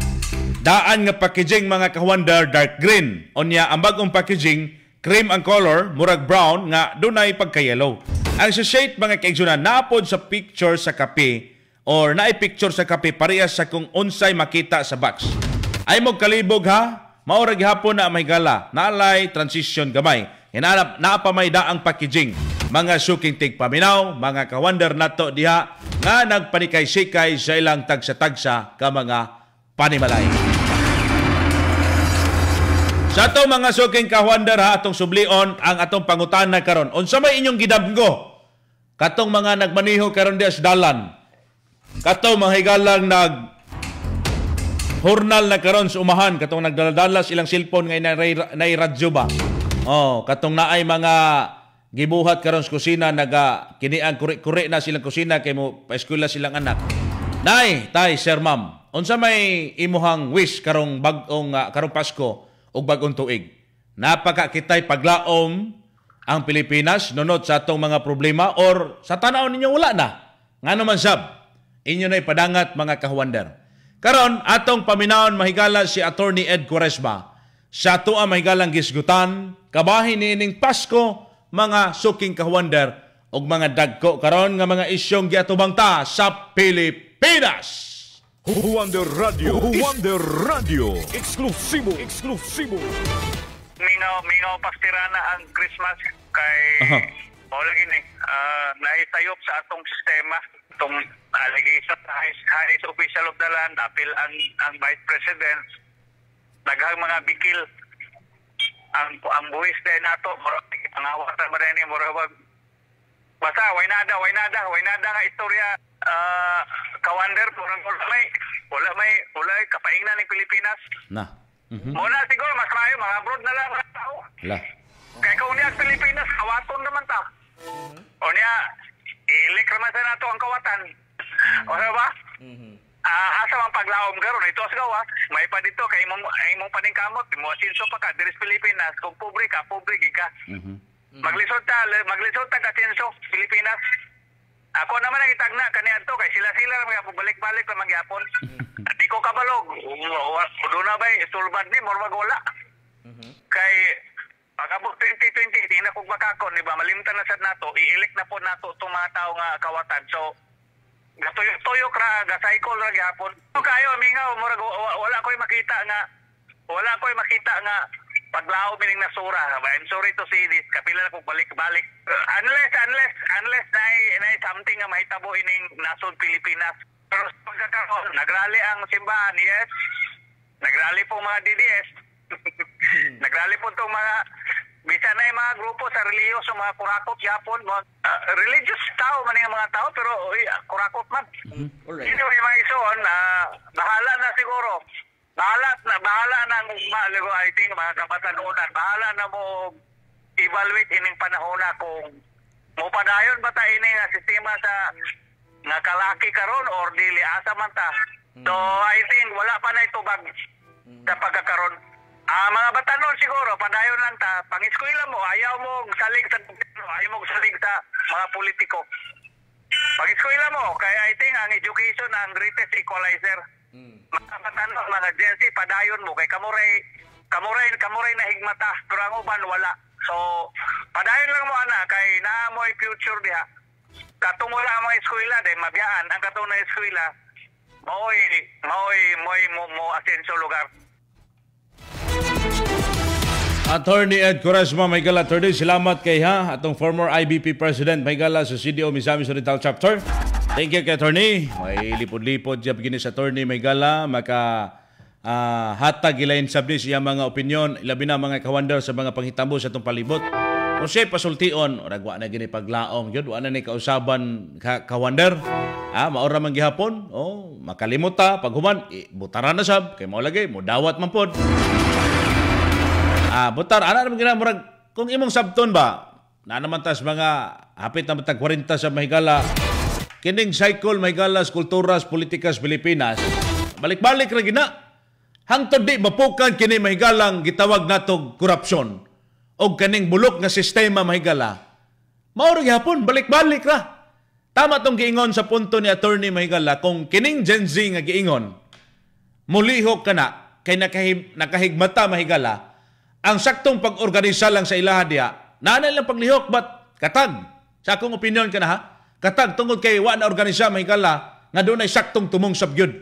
Daan nga packaging mga kawander dark green. Unya ang bagong packaging cream ang color, murag brown nga dunay pagka-yellow. Ang sachet mga kaigsunan napod sa picture sa kape or naay picture sa kape parehas sa kung unsay makita sa box. Ay mo kalibog ha, mao ra gihapon na mahigala, naalay transition gamay. Hinanap naapamay ang packaging. Mga suking tigpaminaw, mga kawander nato diha nga nagpanikay-sikay sa ilang tagsa-tagsa ka mga panimalay. Sa atong mga suking kawander ha, atong sublion ang atong pangutana karon. Unsa may inyong gidamgo? Katong mga nagmaniho karon diha sa dalan. Katong mga higalang hurnal na karon sa umahan, katong nagdaladala silang cellphone nga nay radyo ba. Katong naay mga gibuhat karon sa kusina kiniang kuri-kuri na silang kusina kay mo paeskwela silang anak. Nay, tay, sir, ma'am. Unsa may imuhang wish karong karong Pasko ug bag-ong tuig? Napaka kitay paglaom ang Pilipinas nunod sa atong mga problema or sa tanaw ninyo wala na. Ngano man sab? Inyo na ipadangat mga kahuwander. Karon atong paminawon mahigala si Attorney Ed Quaresma. Sa tuwa mahigalang gisgutan, kabahin niining Pasko, mga suking kahuwander ug mga dagko karon nga mga isyong giatubang ta sa Pilipinas. Wonder Radio, eksklusibo. Mingaw pastirana ang Christmas kay lagi ni naisayop sa atong sistema itong allegation sa highest official of the land, apil ang Vice President, daghang mga bikil ang buwis din nato, ang awatan ba rin murag basta way nada nga istorya kawander wala may kapaingnan ng Pilipinas na. Muna siguro mas mayo mga abroad na lang mga tao. Kaya kung niya Pilipinas kawaton naman ta. O niya i-elect naman sa nato ang kawatan. O ba? Asa mang paglaom karon ito sa gawas may pa dito kay imong paningkamot mo sinso pa ka diri sa Pilipinas kung pobre ka maglisod ta ka sinso Pilipinas. Ako naman ang itagna kaniadto kay sila mga balik-balik pa magyapon. Di ko kabalog. Doon na ba isulbad ni morwag wala. Kay pagabot 2020 di na kog makakon di ba malimtan na sad nato i-elect na po nato itong mga tao nga kawatan. So gatuyo ra ga-cycle ra gyapon. Kayo mingaw murag wala koy makita nga paglaom ning nasura. I'm sorry to say this, kapila na kog balik-balik. Unless na something nga mahitabo ining nasod Pilipinas. Pero pagkakaroon, nagrally ang simbahan, yes. Nagrally po mga DDS. Nagrally po itong mga bisa na yung mga grupo sa reliyoso, mga kurakot yapon. Religious tao man yung mga tao, pero kurakot man. Sino yung mga ison, bahala na siguro. Bahala na I think mga kabatanunan, bahala na mo evaluate ining panahon na kung mo padayon ba tayo ining sistema sa nakalaki karon or dili asa man ta. So I think wala pa na itubag sa pagkakaroon. Mga batanon siguro padayon lang ta, pang-eskwela mo ayaw mo salig sa mga politiko. Pag-eskwela mo kaya I think ang education ang greatest equalizer. Mga batanon, mga Gen Z, padayon mo kay kamuray na higmata pero ang uban wala. So padayon lang mo ana kay naa mo'y future diha. Katong wala ang mga eskwela dahil mabiyaan ang katong na eskwela mo asenso lugar. Attorney Ed Quaresma, may gala attorney, salamat kay atong former IBP President, may gala sa CDO Misamis Oriental Chapter. Thank you kay attorney. May lipod-lipod siya begini sa attorney, may gala hatag ilayin sabdi siya mga opinion, ilabi na mga kawander sa mga panghitabo sa itong palibot. Kung siya pasultion, ragwa na gini paglaom yun, wala na ni kausaban kawander. Maura man gihapon, makalimot ta, paghuman, butaran na sab, kay mo lagi, mo dawat man pod. Butar, naman ginamurag, kung imong sabton ba, na naman tas mga hapit na matag 40 sa mahigala, kining cycle mahigala sa kulturas, politikas, Pilipinas, balik-balik ra gina. Hangtod di mapukan kini mahigalang gitawag natog korupsyon o kaning bulok nga sistema mahigala. Mao ra gyapon balik-balik ra. Tama tong giingon sa punto ni Attorney Mahigala kung kining Gen Z nga giingon mulihok kana kay nakahigmata mahigala ang saktong pag-organisa lang sa ilaha diha nanay lang paglihok but katag sa akong opinion kana ha katag tungod kay wa na organisa mahigala nga dunay saktong tumong sabyod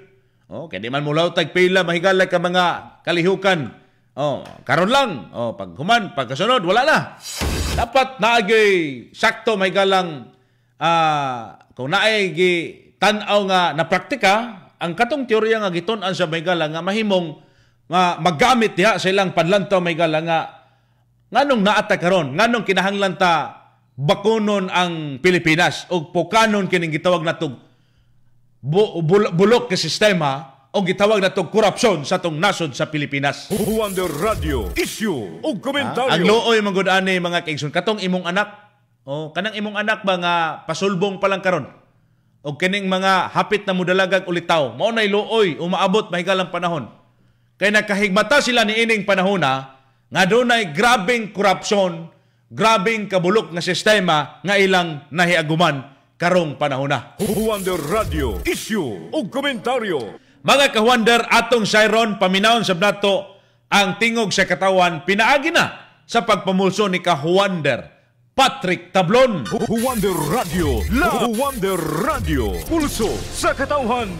kay di man mulaw tag pila mahigala ka mga kalihukan karon lang pag human pagkasunod wala na dapat naagay sakto mahigalang kung naay gi tan-aw nga na praktika ang katong teorya nga giton-an sa mahigala nga mahimong magamit diha sa ilang panlantaw mahigala nga nganong naata karon nganong kinahanglan ta bakunon ang Pilipinas o pukanon kining gitawag natog bulok nga sistema o gitawag natog korupsyon sa tong nasod sa Pilipinas. Wonder Radio issue o komentaryo. Ang looy manggod ani mga kaigsoon katong imong anak kanang imong anak ba nga pasulbong pa lang karon o kining mga hapit na mudalagag ulitaw mao nay looy umaabot mahigalang panahon kay nakahigmata sila ni ining panahona nga dunay grabeng korupsyon grabeng kabulok nga sistema nga ilang nahiaguman karong panahona. Wonder Radio issue o komentaryo. Mga ka-Wonder, atong Siron paminawon sab nato ang tingog sa katawan pinaagi na sa pagpamulso ni ka-Wonder Patrick Tablon. Wonder Radio, Wonder Radio, pulso sa katauhan.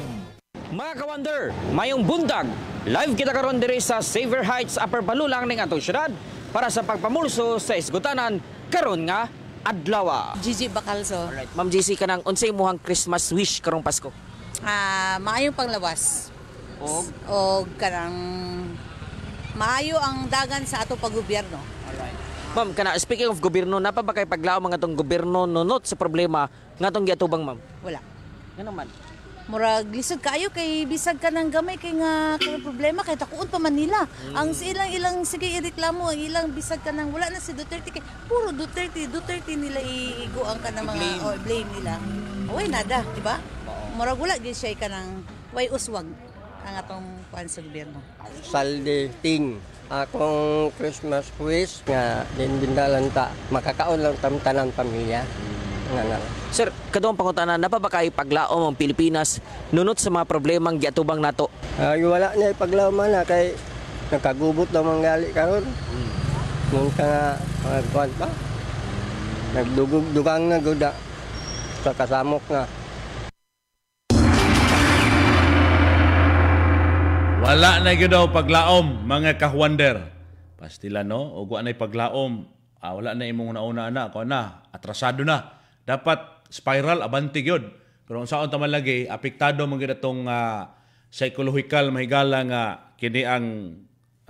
Mga ka-Wonder, mayong bundag, live kita karon diri sa Xavier Heights, Upper Balulang ning atong syudad para sa pagpamulso sa isgutanan karon nga adlaw. Gigi Bacalso. Alright, Ma'am Gigi, kanang unsay imong Christmas wish karong Pasko? Maayong panglawas. O kanang maayo ang dagan sa ato paggobyerno. Alright. Ma'am, kana speaking of gobyerno, napa ba kay paglaom mga tong gobyerno nunot sa problema nga tong giatubang, ma'am? Wala. Nga naman. Murag lisod kaayo kay bisag ka ng gamay kay nga problema kay takuon pa Manila. Ang ilang sige ireklamo ang ilang bisag ka ng wala na si Duterte kay puro Duterte nila iiguan ka ng mga blame nila. Way nada, di ba? Murag wala gyud siya ka ng way uswag ang atong kuan sa gobyerno. Salde ting akong Christmas wish nga dindalan ta makakaon lang tanan pamilya. Sir, kadong pangutana na pa ba kay paglaom ang Pilipinas nunot sa mga problemang giatubang nato? Wala na ipaglaom na kay nakagubot naman gali karon. Nung ka kuan pa. Nagdugog-dugang na guda sa kasamok na. Wala na gyud daw paglaom mga ka-Wonder. Pastila no, ug wa na paglaom. Wala na imong nauna na, ko na, atrasado na. Dapat spiral abanti gyud. Pero unsaon ta man lagi apektado man gyud atong psychological mahigala nga kini ang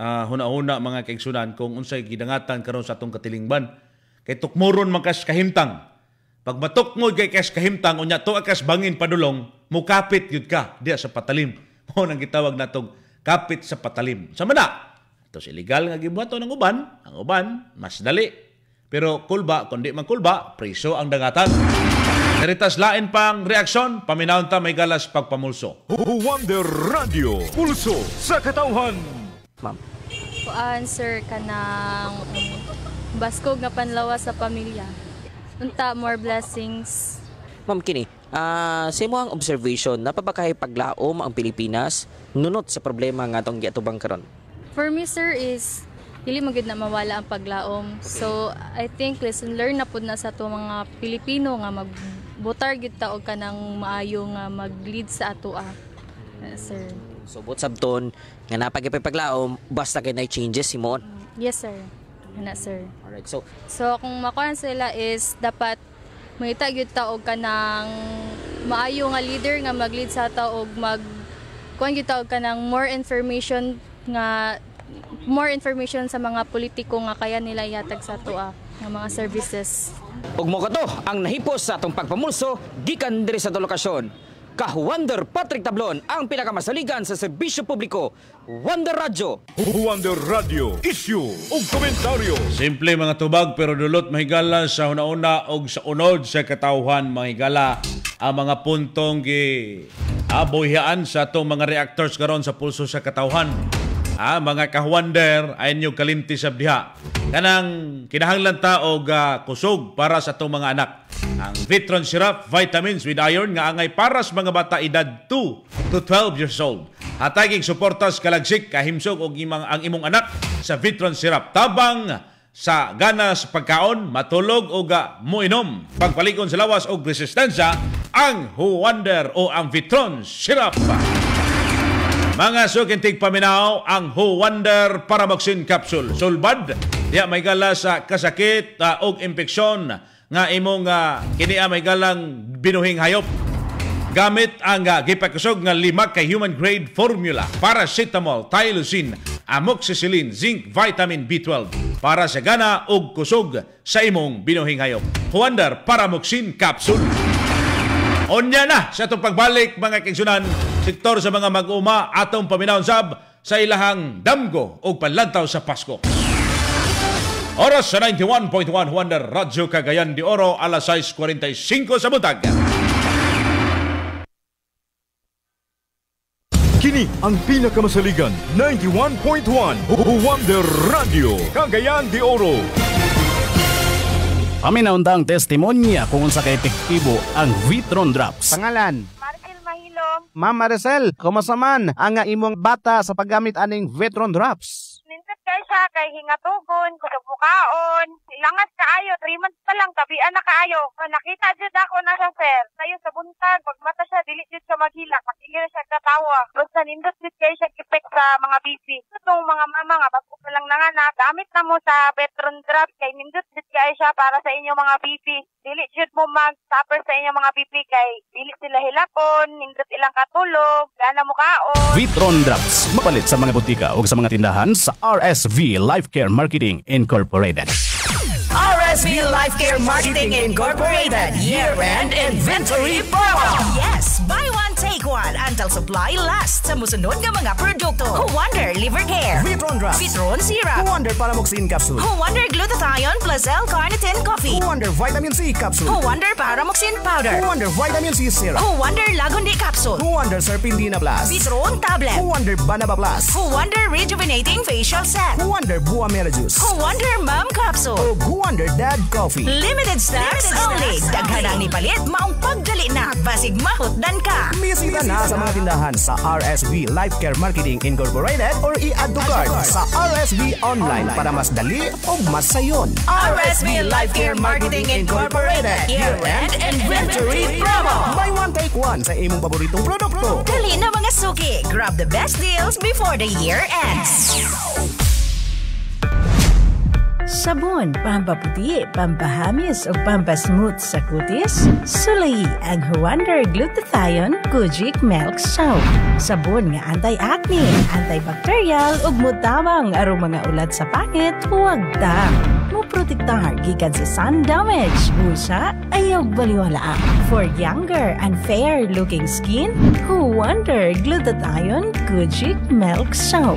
huna-huna mga kaigsunan kung unsay gidangatan karon sa atong katilingban. Kay tukmoron man kas kahimtang. Pag matukmod kay kas kahimtang unya to akas bangin padulong, mukapit gyud ka diya sa patalim. Mao nang gitawag natong kapit sa patalim. Sa mana? Ito si illegal nga gibuhaton ng uban. Ang uban mas dali. Pero kulba, kundi man kulba, preso ang dangatan. Naritas lain pang reaksyon, paminawon ta may galas pagpamulso. Wonder Radio, pulso sa katauhan. Ma'am. Kuan sir kanang baskog nga panlawas sa pamilya. Unta more blessings. Ma'am kini, sa imo ang observation, napabakay paglaom ang Pilipinas nunot sa problema nga atong giatubang karon? For me sir is dili magid na mawala ang paglaom. So I think lesson learn na pud na sa ato mga Pilipino nga magbotar gid ta og kanang maayo nga mag-lead sa ato sir. So but sabton nga napagipay paglaom basta kay nay changes simon. Yes sir. Ana sir. Alright. So kung makuha sila is dapat mangita gyud ta og kanang maayo nga leader nga mag-lead sa ta og kuan gyud ta og kanang more information sa mga politiko nga kaya nila ihatag sa ato nga mga services. Ug mo kato ang nahipos sa atong pagpamulso gikan diri sa lokasyon. Ka-Wonder Patrick Tablon ang pinakamasaligan sa serbisyo publiko. Wonder Radio. Wonder Radio, issue o komentaryo. Simple mga tubag pero dulot mahigala sa una-una og sa unod sa katawhan mahigala ang mga puntong aboyhaan sa atong mga reactors karon sa pulso sa katawhan. mga kahuander ay inyo kalimti sa diha. Kanang kinahanglan ta og kusog para sa atong mga anak. Ang Vitron Syrup Vitamins with Iron nga angay para sa mga bata edad 2 to 12 years old. Hataging suportas kalagsik, kahimsog og ang imong anak sa Vitron Syrup. Tabang sa ganas pagkaon, matulog o muinom. Pagpalikon sa lawas o resistensya, ang Wonder o ang Vitron Syrup. Mga sukintig paminaw, ang Wonder Paramoxin Capsule. Sulbad, diya may gala sa kasakit o impeksyon nga imong kinia may galang binuhing hayop. Gamit ang gipakusog nga 5 kay human grade formula, paracetamol, tylosin, amoxicillin, zinc, vitamin B12 para sa gana ug kusog sa imong binuhing hayop. Wonder Paramoxin Capsule. Onya na sa itong pagbalik mga kigsunan, sektor sa mga mag-uma atong paminawon sab sa ilahang damgo o panlantaw sa Pasko. Oras sa 91.1 Wonder Radyo Cagayan de Oro, alas 6:45 sa buntag. Kini ang pinakamasaligan 91.1 Wonder Radio Cagayan de Oro. Paminaundang testimonya kung unsa ka epektibo ang Vitron Drops. Pangalan? Maricel Mahilom. Ma'am Maricel, kumusta man ang imong bata sa paggamit aning Vitron Drops? Minsan kay siya kay hingatugon, kusog mukaon, ilangas kaayo, 3 months pa lang, tabian na kaayo. Nakita jud ako na siya, sir. Sayo sa buntag, pag mata siya, dili jud siya maghilak, magigil siya katawa. Basta nindot jud kay siya effect sa mga BP. Itong mga mama nga, bago pa lang nanganak, gamit na mo sa Vitron Drops, kay nindot jud kay siya para sa inyong mga BP. Dili jud mo mag-suffer sa inyong mga BP, kay dili sila hilakon, nindot ilang katulog, gana mo kaon. Vitron Drops, mapalit sa mga butika o sa mga tindahan sa RSV Life Care Marketing Incorporated. RSV Life Care Marketing Incorporated Year-End Inventory Promo. Yes, buy one, take one until supply lasts sa musunod nga mga produkto. Wonder Liver Care, Vitron Drops, Vitron Syrup, Wonder Paramoxin Capsule, Wonder Glutathione plus L-Carnitine Coffee, Wonder Vitamin C Capsule, Wonder Paramoxin Powder, Wonder Vitamin C Syrup, Wonder Lagundi Capsule, Wonder Serpentina Plus, Vitron Tablet, Wonder Banaba Plus, Wonder Rejuvenating Facial Set, Wonder Buamera Juice, Wonder Mom Capsule, Wonder Dad Coffee. Limited stocks only. Daghan ang nipalit, maong pagdali na. Basig mahutdan ka. Bisita na sa mga tindahan sa RSV Life Care Marketing Incorporated or i-add to cart sa RSV Online para mas dali o mas sayon. RSV Life Care Marketing Incorporated Year-End Inventory Promo. Buy one, take one sa imong paboritong produkto. Dali na mga suki. Grab the best deals before the year ends. Sabon, pampaputi, pampahamis o pampasmooth sa kutis? Sulayi ang Wonder Glutathione Kojic Milk Soap. Sabon nga anti-acne, antibacterial ug mutabang arong mga ulat sa pangit, huwag ta. Muprotektar gikan sa sun damage. Usa, ayaw baliwala. For younger and fair-looking skin, Wonder Glutathione Kojic Milk Soap.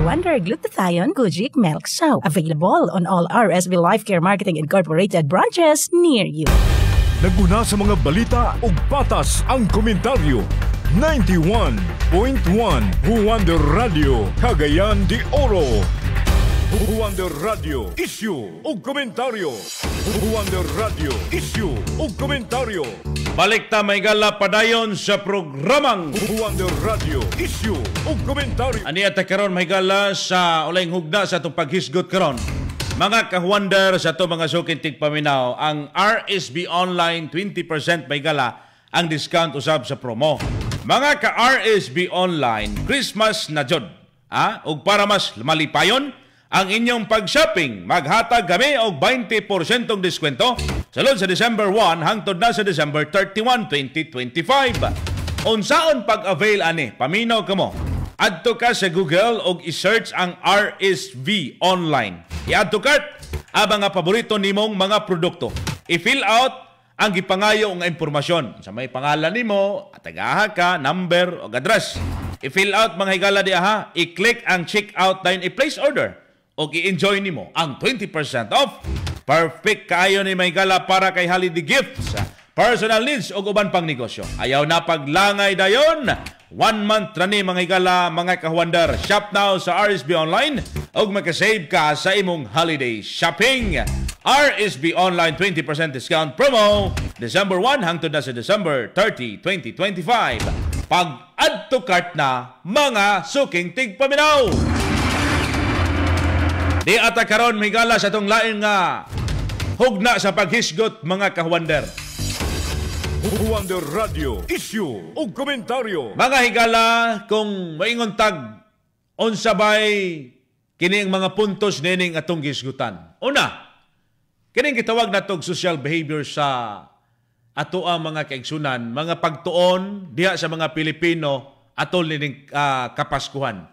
Wonder Glutathione Kojic Milk Soap. Available on all RSV Life Care Marketing Incorporated branches near you. Naguna sa mga balita ug patas ang komentaryo. 91.1 Wonder Radio Cagayan de Oro. Wonder Radio Issue ug komentaryo. Wonder Radio Issue ug komentaryo. Balik ta may gala padayon sa programang Wonder Radio Issue ug komentaryo. Ani ata karon may gala sa ulayng hugda sa atong paghisgot karon. Mga ka-wonder sa ito mga sukintig paminaw, ang RSV Online 20% may gala ang discount usab sa promo. Mga ka-RSV Online, Christmas na jud. Ug para mas malipayon ang inyong pag-shopping, maghatag kami og 20% diskwento sulod sa December 1 hangtod na sa December 31, 2025. Unsaon pag-avail ani? Paminaw kamo. Adto ka sa Google og i-search ang RSV Online. I-add to cart ang mga paborito nimong mga produkto. I-fill out ang gipangayo nga impormasyon. Sa may pangalan nimo, tagaha ka, number o address. I-fill out mga higala di aha. I-click ang check out dayon i-place order. O i-enjoy nimo ang 20% off. Perfect kaayo ni may gala para kay holiday gifts, personal needs o uban pang negosyo. Ayaw na paglangay dayon. 1 month na ni mga higala mga kahuandar. Shop now sa RSB Online ug makasave ka sa imong holiday shopping. RSB Online 20% discount promo December 1 hangtod na sa December 30, 2025. Pag-add to cart na mga suking tigpaminaw. Di ata karon mahigala sa itong laing nga hugna sa paghisgot mga kahuander. Huwander Radio, issue o komentaryo. Mga higala, kung maingon tag, unsabay kini ang mga puntos nining atong gisgutan. Una, kining gitawag natong social behavior sa ato ang mga kaigsunan, mga pagtuon diha sa mga Pilipino atol nining Kapaskuhan.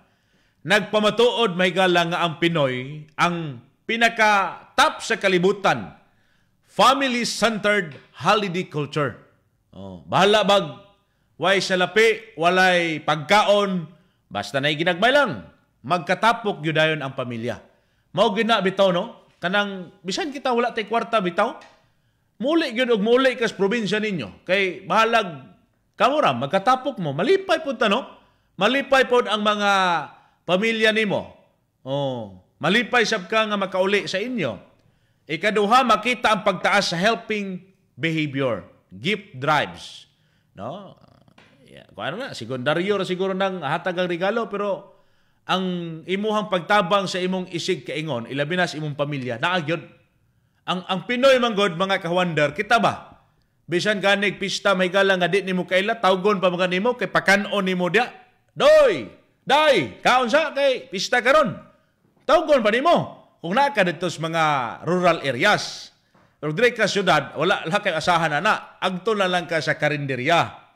Nagpamatuod mahigala nga ang Pinoy ang pinaka-top sa kalibutan, family-centered holiday culture. Bahala bag, way salapi, walay pagkaon, basta na'y ginagmay lang. Magkatapok yudayon ang pamilya. Mao gina bitaw no? Kanang bisan kita wala tay kwarta bitaw. Muli gyud og muli kas probinsya ninyo. Kay bahalag kamura magkatapok mo, malipay pud ta no? Malipay pod ang mga pamilya nimo. Malipay sab ka nga makauli sa inyo. Ikaduha, makita ang pagtaas sa helping behavior. Gift drives. No? Kung ano na, sekundaryo ra siguro nang hatag ang regalo, pero ang imuhang pagtabang sa imong isig kaingon, ilabi na sa imong pamilya, naagyod. Ang Pinoy manggod, mga kahuander, kita ba? Bisan ganig pista, may gala nga di nimo kaila, tawgon pa mga nimo, kay pakanon nimo dia. Doy! Day! Kaon sa kay pista karon. Tawgon pa nimo. Kung naka dito sa mga rural areas. Pero dire ka syudad, wala kay asahan na. Agto na lang ka sa karinderya.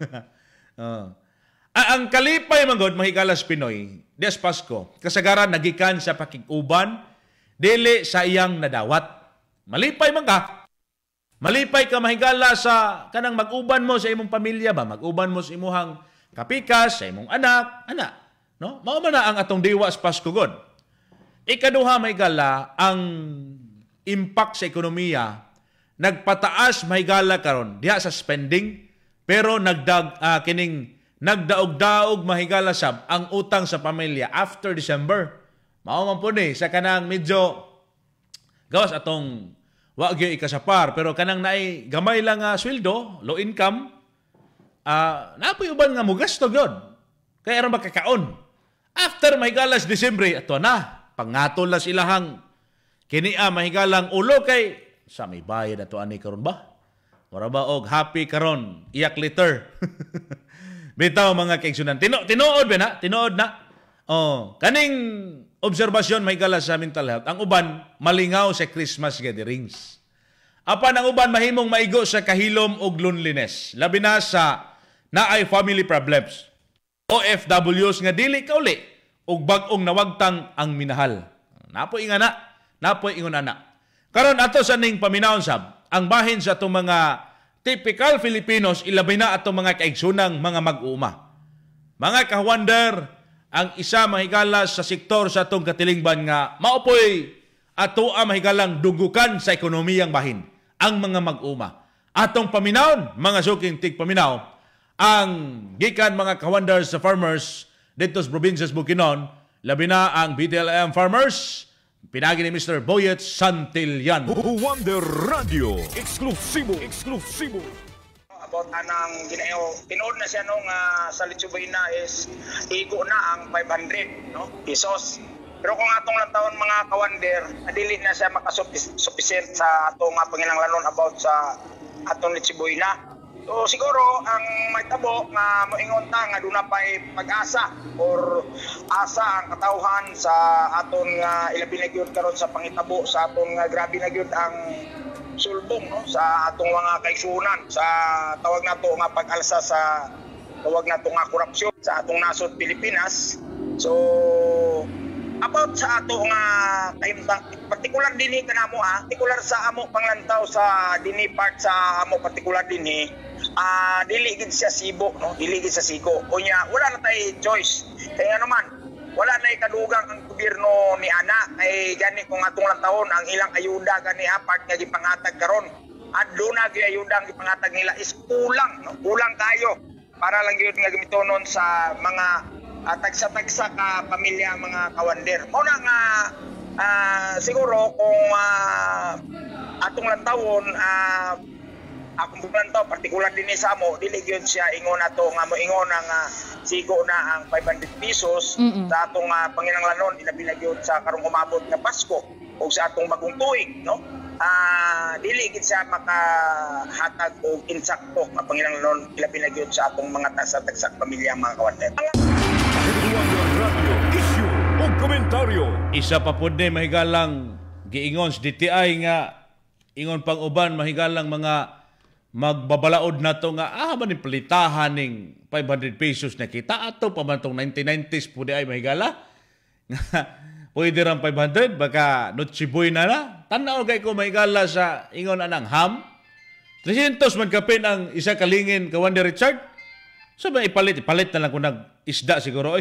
Ang kalipay manggod mahikalas Pinoy, des Pasko, kasagaran nagikan sa pakiguban, dili sa iyang nadawat. Malipay man ka. Malipay ka mahigala sa kanang mag-uban mo sa imong pamilya ba? Mag-uban mo sa imuhang kapikas, sa imong anak. No? Mao man na ang atong diwa sa Pasko god. Ikaduha mahigala ang impact sa ekonomiya. Nagpataas mahigala karon diha sa spending, pero nagdaog-daog mahigala sab ang utang sa pamilya after December. Mao man po ni sa kanang medyo gawas atong wa gyud ikasapar, pero kanang naay gamay lang nga sweldo, low income, napoy uban nga mogasto gyud. Kaya aron makakaon. After mahigalas Disyembre, ato na pangatol na silahang kinia mahigalang ulo kay sa may bayad ato ani karon ba? Wala ba og happy karon, iyak later. Bitaw mga kaigsunan. Tinuod ba na? Tinuod na. Kaning obserbasyon mahigala sa mental health. Ang uban malingaw sa Christmas gatherings. Apan ang uban mahimong maigo sa kahilom og loneliness. Labi na sa naay family problems. OFWs nga dili kauli og bag-ong nawagtang ang minahal. Napoy ingon ana. Karon ato sa ning paminawon sab, ang bahin sa atong mga typical Filipinos, ilabay na atong mga kaigsunang mga mag-uuma. Mga kahuander, ang isa mahigala sa sektor sa atong katilingban nga maupoy ato ang mahigalang dugukan sa ekonomiyang bahin, ang mga mag-uuma. Atong paminawon, mga suking tigpaminaw, ang gikan mga kahuander sa farmers dito sa probinsya Bukidnon, labi na ang BTLM farmers, pinagi ni Mr. Boyet Santillan. Wonder Radio, eksklusibo. About anang ginayo, tinood na siya nung sa Litsubayna is igo na ang 500 pesos. Pero kung atong lang taon mga kawander, adili na siya makasufficient sa atong panginahanglanon about sa atong Litsubayna. So siguro ang may tabo nga moingon ta nga duna pay pag-asa or asa ang katawhan sa aton nga ilabi na gyud karon sa pangitabo sa aton nga grabe na gyud ang sulbong sa atong mga kaigsunan sa tawag nato nga pag-alsa sa tawag nato nga korupsyon sa atong nasod Pilipinas. So about sa ato nga kahimtang partikular dinhi kanamo partikular sa amo panglantaw sa dinhi part sa amo partikular dinhi dili gid siya Sibo dili gid sa Sigo unya wala na tay choice kaya naman wala na ikadugang ang gobyerno ni ana kay gani kung atong lantawon ang ilang ayuda gani part nga gipanghatag karon adto na gyud ayuda ang gipanghatag nila is kulang kayo para lang yun nga gamiton sa mga tagsa-tagsa ka pamilya mga kawander. Muna nga siguro kung atong lantawon akong bulantaw partikular din sa mo dili gyud siya ingon ato nga moingon ang sigo na ang 500 pesos sa atong panginahanglanon ilabi na gyud sa karong umabot nga Pasko o sa atong bagong tuig, no? Dili gid siya makahatag og insakto nga panginahanglanon ilabi na gyud sa atong mga tagsa-tagsa pamilya mga kawander. Issue o komentaryo. Isa pa pud ni mahigalang giingon sa DTI nga ingon pang uban mahigalang mga magbabalaod na to nga man ni palitahan ning 500 pesos na kita ato pa man tong 1990s pud ay mahigala. Pwede ram 500 baka notsiboy na. Tanaw kay ko mahigala sa ingon anang ham. 300 man kapin ang isa kalingin Kawander Richard. Sabi ipalit na lang ko nag isda siguro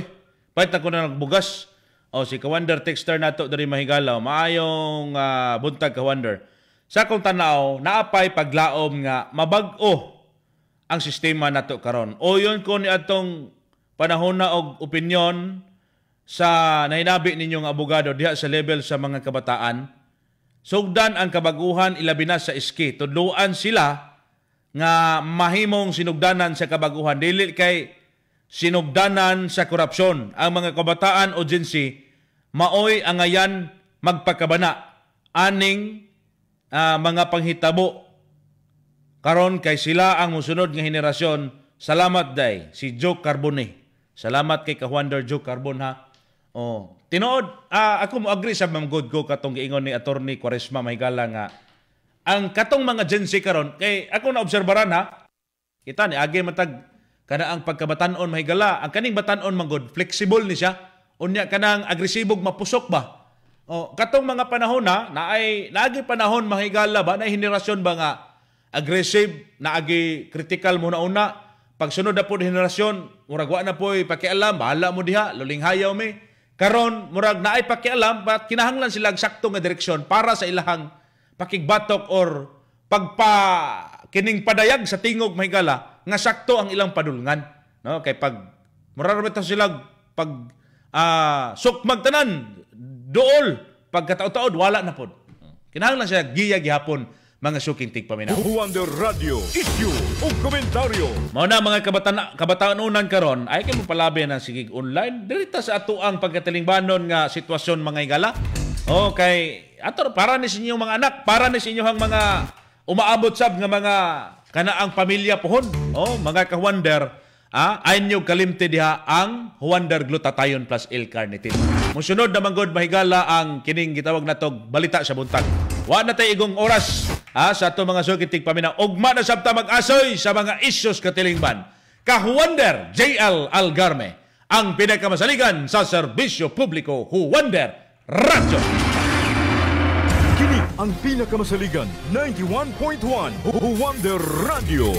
Palit na ko na nagbugas. O si Kawander texter nato diri mahigala. Maayong buntag Kawander. Sa akong tanaw, naapay paglaom nga mabag-o ang sistema nato karon. O yun ko ni atong panahon na og opinyon sa nahinabi ninyong abogado diha sa level sa mga kabataan. Sugdan ang kabaguhan ilabi na sa iski. Tudluan sila nga mahimong sinugdanan sa kabaguhan. Dili kay sinugdanan sa korupsyon. Ang mga kabataan o Gen-Z, maoy ang ngayan magpakabana. Aning mga panghitabo karon kay sila ang musunod nga henerasyon. Salamat day si Joe Carbone. Salamat kay Kawander Joe Carbon ha. Tinuod ako mo agree sa Ma'am Good ko katong giingon ni Attorney Quaresma mahigala nga ang katong mga Gen Z karon kay ako na obserbaran ha. Kita ni agi matag kana ang pagkabatan-on mahigala ang kaning batan-on manggod flexible ni siya. Unya kanang agresibog mapusok ba? Katong mga panahon naay naagi panahon mahigala ba na henerasyon ba nga aggressive, naagi critical muna una. Pagsunod na po henerasyon, murag wa na po'y pakialam, bahala mo diha, luling hayaw mi. Karon murag naay pakialam, but kinahanglan sila sakto nga direksyon para sa ilahang pakigbatok or kining padayag sa tingog mahigala nga sakto ang ilang padulngan. No? Kay pag murag sila pag sukmag tanan, dool, pagkataod-taod, wala na po. Kinahanglan siya giya gihapon mga suking tigpaminaw. Wonder Radio, issue o komentaryo. Mao na mga kabataan-unan karon, ay kayo palabi na sigig online. Dirita sa ato ang pagkatalingbanon nga sitwasyon mga igala. Okay, ato para ni sa inyong mga anak, para ni sa inyong mga umaabot sab nga mga kanaang pamilya pohon. Mga kawander, aynyo kalimti diha ang Wonder Glutathione plus L-carnitine. Musunod na manggod mahigala ang kining gitawag natog balita sa buntag. Wa na tay igong oras sa ato mga sukitig paminaw. Ugma na sabta mag-asoy sa mga issues katilingban. Ka-Wonder JL Algarme, ang pinakamasaligan sa serbisyo publiko Wonder Radio. Kini ang pinakamasaligan 91.1 Wonder Radio.